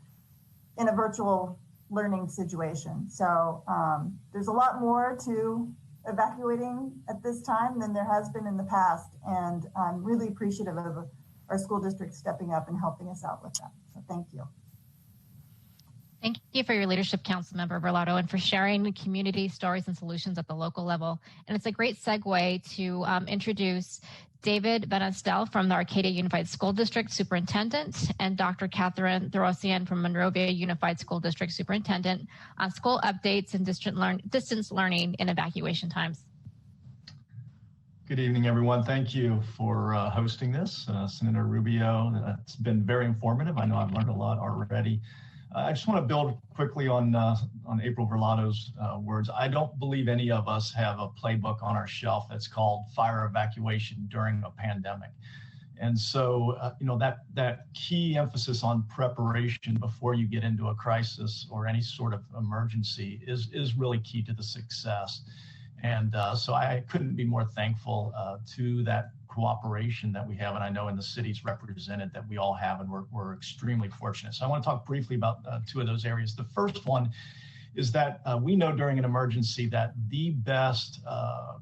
in a virtual learning situation. So there's a lot more to evacuating at this time than there has been in the past. And I'm really appreciative of our school district stepping up and helping us out with that. So thank you. Thank you for your leadership, Councilmember Berlato, and for sharing the community stories and solutions at the local level. And it's a great segue to introduce David Benastel from the Arcadia Unified School District Superintendent and Dr. Catherine Thorosian from Monrovia Unified School District Superintendent on school updates and distance learning in evacuation times. Good evening, everyone. Thank you for hosting this, Senator Rubio. It's been very informative. I know I've learned a lot already. I just want to build quickly on April Berlato's words. I don't believe any of us have a playbook on our shelf that's called fire evacuation during a pandemic. And so, that key emphasis on preparation before you get into a crisis or any sort of emergency is really key to the success. And so I couldn't be more thankful to that cooperation that we have, and I know in the cities represented that we all have, and we're extremely fortunate. So I want to talk briefly about two of those areas. The first one is that we know during an emergency that the best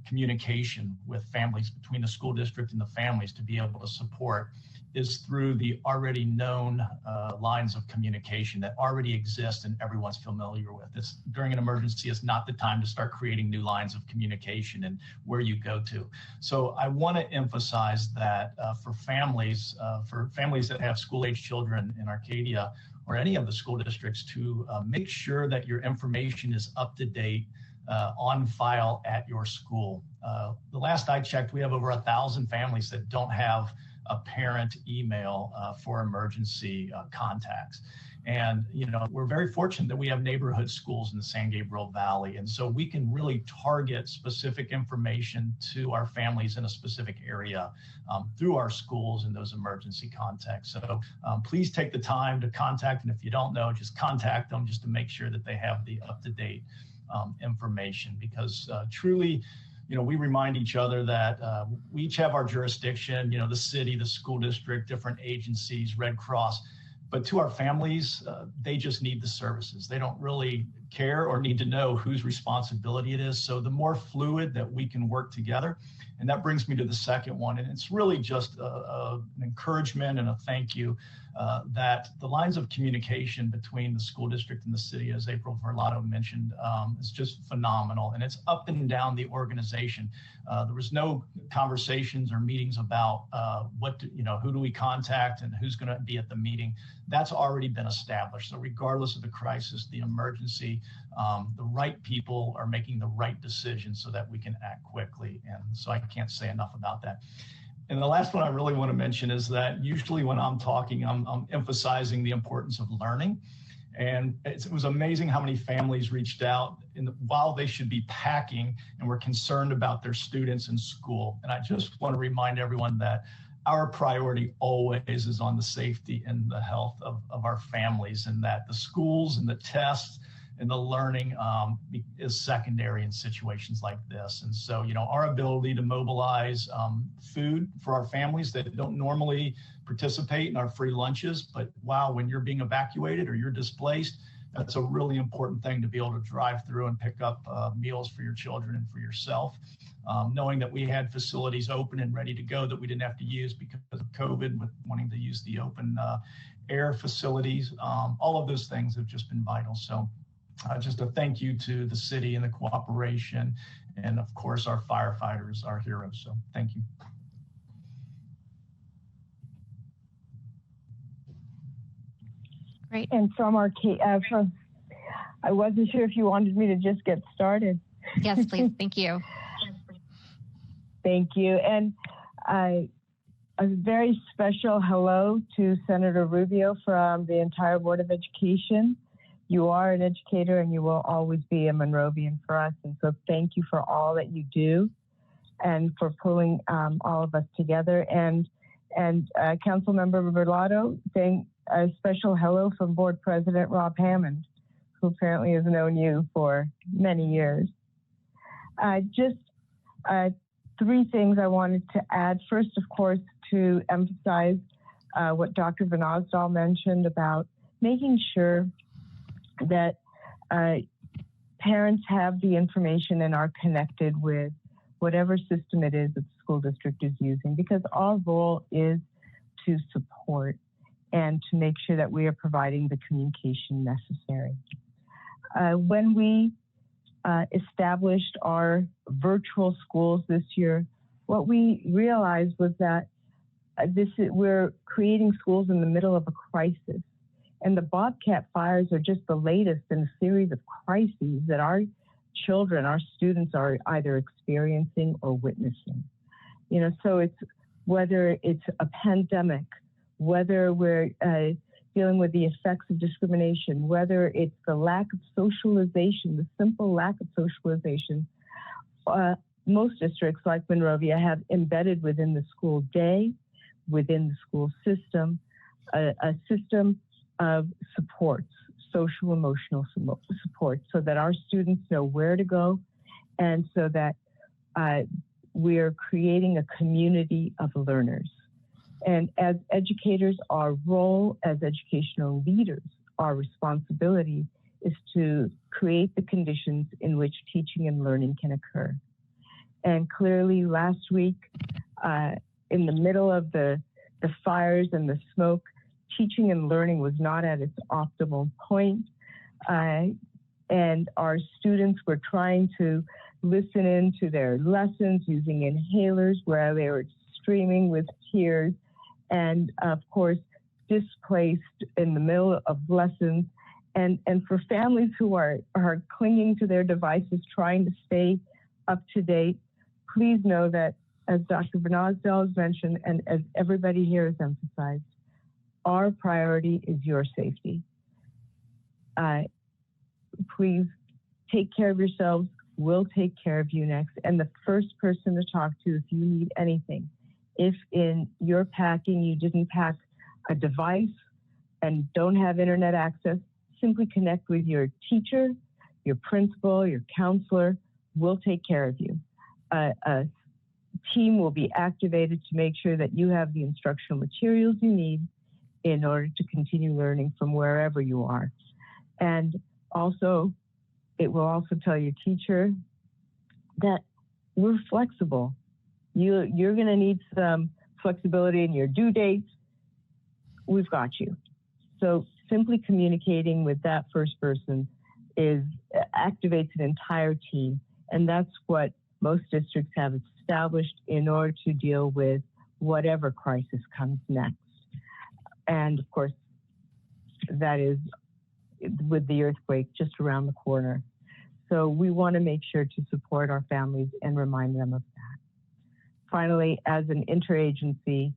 communication with families, between the school district and the families to be able to support, is through the already known lines of communication that already exist and everyone's familiar with. This during an emergency is not the time to start creating new lines of communication and where you go to. So I want to emphasize that for families that have school-age children in Arcadia or any of the school districts, to make sure that your information is up to date, on file at your school. The last I checked, we have over 1,000 families that don't have a parent email for emergency contacts. And, we're very fortunate that we have neighborhood schools in the San Gabriel Valley. And so we can really target specific information to our families in a specific area through our schools and those emergency contacts. So please take the time to contact, and if you don't know, just contact them just to make sure that they have the up-to-date information, because truly, we remind each other that we each have our jurisdiction, the city, the school district, different agencies, Red Cross, but to our families, they just need the services. They don't really care or need to know whose responsibility it is. So the more fluid that we can work together, and that brings me to the second one, and it's really just an encouragement and a thank you that the lines of communication between the school district and the city, as April Berlato mentioned, is just phenomenal. And it's up and down the organization. There was no conversations or meetings about who do we contact and who's going to be at the meeting. That's already been established. So regardless of the crisis, the emergency, the right people are making the right decisions so that we can act quickly. And so I can't say enough about that. And the last one I really want to mention is that usually when I'm talking, I'm emphasizing the importance of learning. And it was amazing how many families reached out while they should be packing and were concerned about their students in school. And I just want to remind everyone that our priority always is on the safety and the health of our families, and that the schools and the tests and the learning is secondary in situations like this. And so, our ability to mobilize food for our families that don't normally participate in our free lunches, but wow, when you're being evacuated or you're displaced, that's a really important thing to be able to drive through and pick up meals for your children and for yourself. Knowing that we had facilities open and ready to go that we didn't have to use because of COVID, with wanting to use the open air facilities, all of those things have just been vital. So just a thank you to the city and the cooperation, and of course our firefighters, our heroes. So thank you. Great. And from our, I wasn't sure if you wanted me to just get started. Yes, please. Thank you. Thank you. And a very special hello to Senator Rubio from the entire Board of Education. You are an educator and you will always be a Monrovian for us. And so thank you for all that you do and for pulling all of us together. And Councilmember Berlato, saying a special hello from Board President Rob Hammond, who apparently has known you for many years. Just three things I wanted to add. First, of course, to emphasize what Dr. Van Osdal mentioned about making sure that parents have the information and are connected with whatever system it is that the school district is using, because our role is to support and to make sure that we are providing the communication necessary. When we established our virtual schools this year, what we realized was that we're creating schools in the middle of a crisis. And the BOBCAT fires are just the latest in a series of crises that our children, our students are either experiencing or witnessing. You know, so it's whether it's a pandemic, whether we're dealing with the effects of discrimination, whether it's the lack of socialization, the simple lack of socialization. Most districts like Monrovia have embedded within the school day, within the school system, a system of supports, social emotional support, so that our students know where to go, and so that we are creating a community of learners. And as educators, our role as educational leaders, our responsibility is to create the conditions in which teaching and learning can occur. And clearly last week, in the middle of the fires and the smoke, teaching and learning was not at its optimal point. And our students were trying to listen in to their lessons using inhalers where they were streaming with tears, and of course, displaced in the middle of lessons. And for families who are clinging to their devices, trying to stay up to date, please know that, as Dr. Van Osdal has mentioned, and as everybody here has emphasized, our priority is your safety. Please take care of yourselves. We'll take care of you next. And the first person to talk to if you need anything, if in your packing you didn't pack a device and don't have internet access, simply connect with your teacher, your principal, your counselor. We'll take care of you. A team will be activated to make sure that you have the instructional materials you need in order to continue learning from wherever you are. And also, it will also tell your teacher that we're flexible. You're gonna need some flexibility in your due dates. We've got you. So simply communicating with that first person activates an entire team. And that's what most districts have established in order to deal with whatever crisis comes next. And of course, that is with the earthquake just around the corner. So we want to make sure to support our families and remind them of that. Finally, as an interagency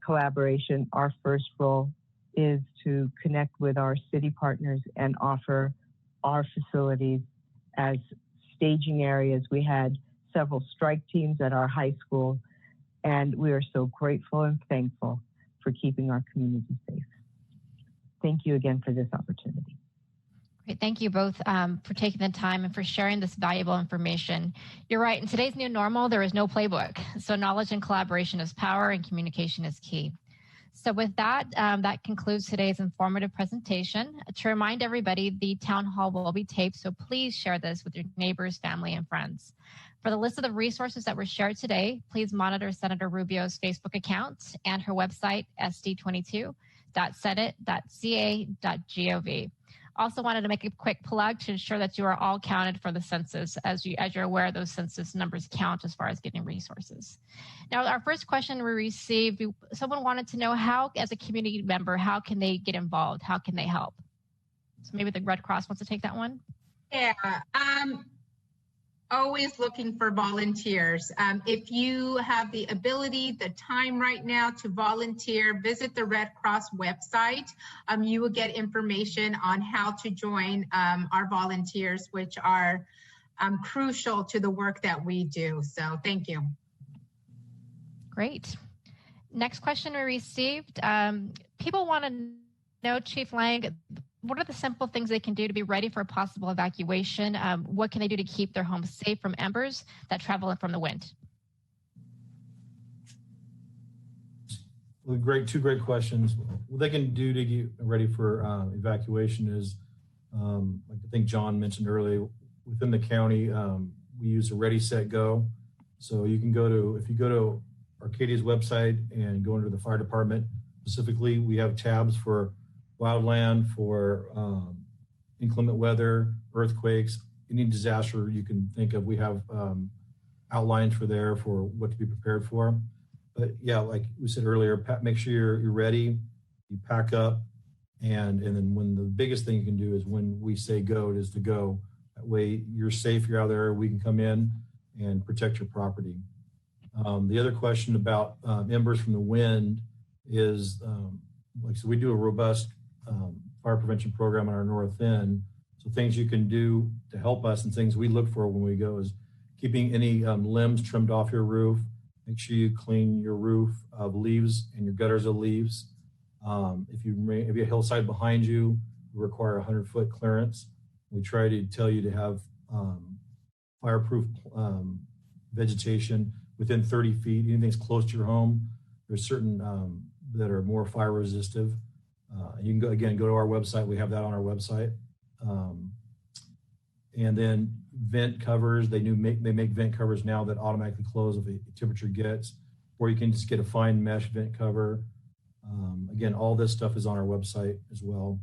collaboration, our first role is to connect with our city partners and offer our facilities as staging areas. We had several strike teams at our high school, and we are so grateful and thankful for keeping our community safe. Thank you again for this opportunity. Great. Thank you both for taking the time and for sharing this valuable information. You're right. In today's new normal, there is no playbook. So knowledge and collaboration is power and communication is key. So with that, that concludes today's informative presentation. To remind everybody, the town hall will be taped, so please share this with your neighbors, family, and friends. For the list of the resources that were shared today, please monitor Senator Rubio's Facebook account and her website, sd22.senate.ca.gov. Also wanted to make a quick plug to ensure that you are all counted for the census. As you're aware, those census numbers count as far as getting resources. Now, our first question we received, someone wanted to know how, as a community member, how can they get involved? How can they help? So maybe the Red Cross wants to take that one. Yeah, always looking for volunteers. If you have the ability, the time right now to volunteer, visit the Red Cross website. You will get information on how to join our volunteers, which are crucial to the work that we do. So thank you. Great. Next question we received. People want to know, Chief Lang, what are the simple things they can do to be ready for a possible evacuation? What can they do to keep their homes safe from embers that travel in from the wind? Well, two great questions. What they can do to get ready for evacuation is, like I think John mentioned earlier, within the county, we use a Ready, Set, Go. So you can if you go to Arcadia's website and go under the fire department, specifically, we have tabs for wildland, for inclement weather, earthquakes, any disaster you can think of. We have outlines for what to be prepared for. But yeah, like we said earlier, make sure you're ready, you pack up, and then when the biggest thing you can do is when we say go, it is to go. That way you're safe, you're out there, we can come in and protect your property. The other question about embers from the wind is, so we do a robust fire prevention program on our north end. So things you can do to help us and things we look for when we go is keeping any limbs trimmed off your roof. Make sure you clean your roof of leaves and your gutters of leaves. If you have a hillside behind you, we require a 100-foot clearance. We try to tell you to have fireproof vegetation within 30 feet. Anything that's close to your home, there's certain that are more fire resistive. You can go to our website. We have that on our website. And then vent covers. They make vent covers now that automatically close if the temperature gets, or you can just get a fine mesh vent cover. Again, all this stuff is on our website as well.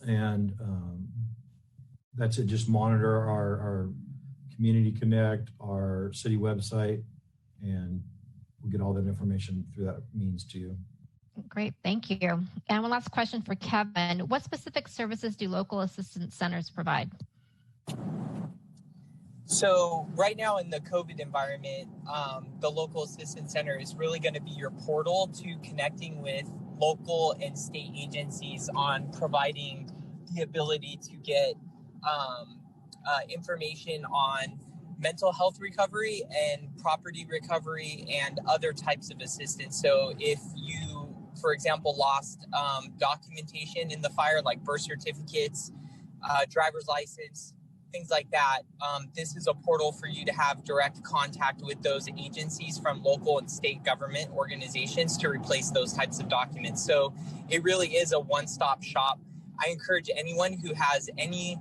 And that's it. Just monitor our Community Connect, our city website, and we'll get all that information through that means to you. Great, thank you. And one last question for Kevin. What specific services do local assistance centers provide? So right now in the COVID environment, the local assistance center is really going to be your portal to connecting with local and state agencies on providing the ability to get information on mental health recovery and property recovery and other types of assistance. So if you, for example, lost documentation in the fire, like birth certificates, driver's license, things like that, this is a portal for you to have direct contact with those agencies from local and state government organizations to replace those types of documents. So it really is a one-stop shop. I encourage anyone who has any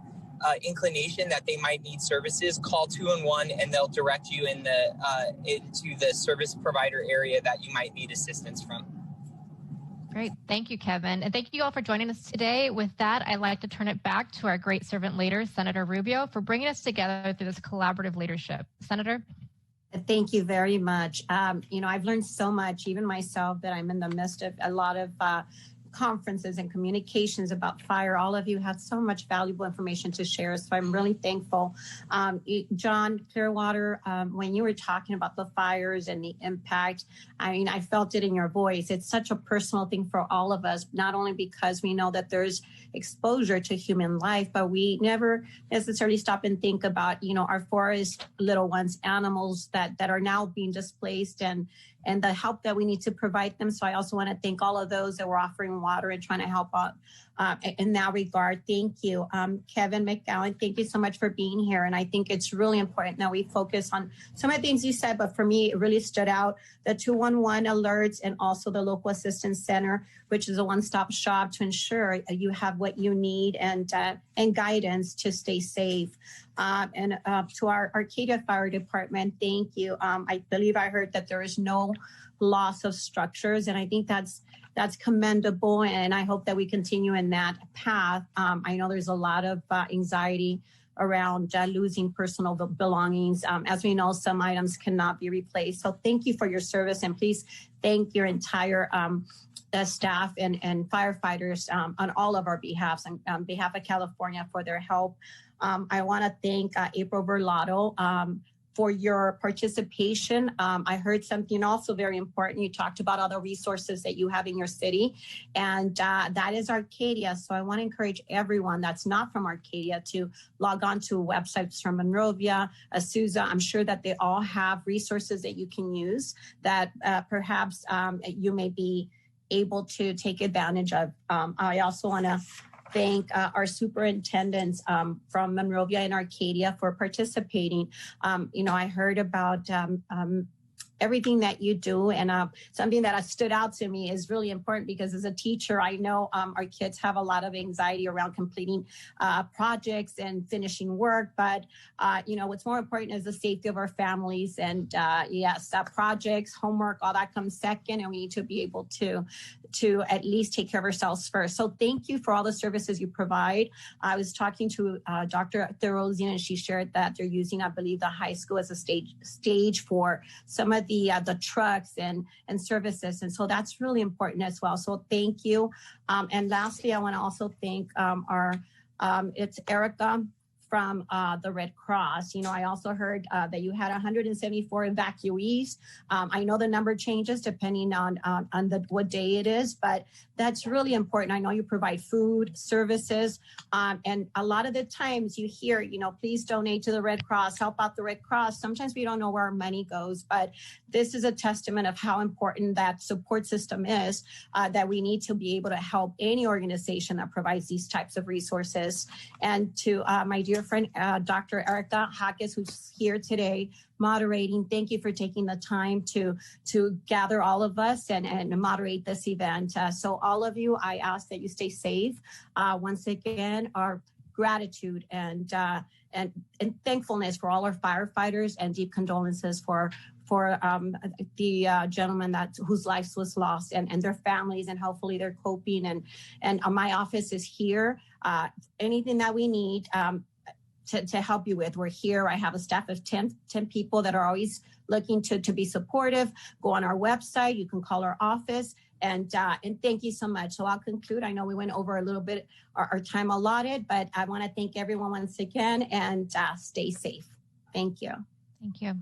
inclination that they might need services, call 211 and they'll direct you into the service provider area that you might need assistance from. Great. Thank you, Kevin. And thank you all for joining us today. With that, I'd like to turn it back to our great servant leader, Senator Rubio, for bringing us together through this collaborative leadership. Senator? Thank you very much. I've learned so much, even myself, that I'm in the midst of a lot of conferences and communications about fire. All of you have so much valuable information to share, so I'm really thankful. John Clearwater, when you were talking about the fires and the impact, I felt it in your voice. It's such a personal thing for all of us, not only because we know that there's exposure to human life, but we never necessarily stop and think about, our forest little ones, animals that are now being displaced and the help that we need to provide them. So I also want to thank all of those that were offering water and trying to help out in that regard. Thank you. Kevin McGowan, thank you so much for being here. And I think it's really important that we focus on some of the things you said, but for me, it really stood out, the 211 alerts and also the local assistance center, which is a one-stop shop to ensure you have what you need and guidance to stay safe. And to our Arcadia Fire Department, thank you. I believe I heard that there is no loss of structures. And I think that's commendable. And I hope that we continue in that path. I know there's a lot of anxiety around losing personal belongings. As we know, some items cannot be replaced. So thank you for your service, and please thank your entire staff and firefighters on all of our behalfs, on behalf of California, for their help. I want to thank April Berlato for your participation. I heard something also very important. You talked about all the resources that you have in your city, and that is Arcadia. So I want to encourage everyone that's not from Arcadia to log on to websites from Monrovia, Azusa. I'm sure that they all have resources that you can use that perhaps you may be able to take advantage of. I also want to thank our superintendents from Monrovia and Arcadia for participating. I heard about everything that you do, and something that stood out to me is really important, because as a teacher, I know our kids have a lot of anxiety around completing projects and finishing work, but what's more important is the safety of our families. And yes, projects, homework, all that comes second, and we need to be able to at least take care of ourselves first. So thank you for all the services you provide. I was talking to Dr. Therosian, and she shared that they're using, I believe, the high school as a stage for some of the trucks and services. And so that's really important as well. So thank you. And lastly, I want to also thank it's Erica from the Red Cross. I also heard that you had 174 evacuees. I know the number changes depending on what day it is, but that's really important. I know you provide food, services, and a lot of the times you hear, please donate to the Red Cross, help out the Red Cross. Sometimes we don't know where our money goes, but this is a testament of how important that support system is, that we need to be able to help any organization that provides these types of resources. And to my dear friend, Dr. Erica Hackes, who's here today moderating, thank you for taking the time to gather all of us and moderate this event. So all of you, I ask that you stay safe. Once again, our gratitude and thankfulness for all our firefighters, and deep condolences for the gentleman whose life was lost, and their families, and hopefully they're coping. And my office is here. Anything that we need to help you with, we're here. I have a staff of 10 people that are always looking to be supportive. Go on our website. You can call our office. And thank you so much. So I'll conclude. I know we went over a little bit our time allotted, but I want to thank everyone once again, and stay safe. Thank you. Thank you.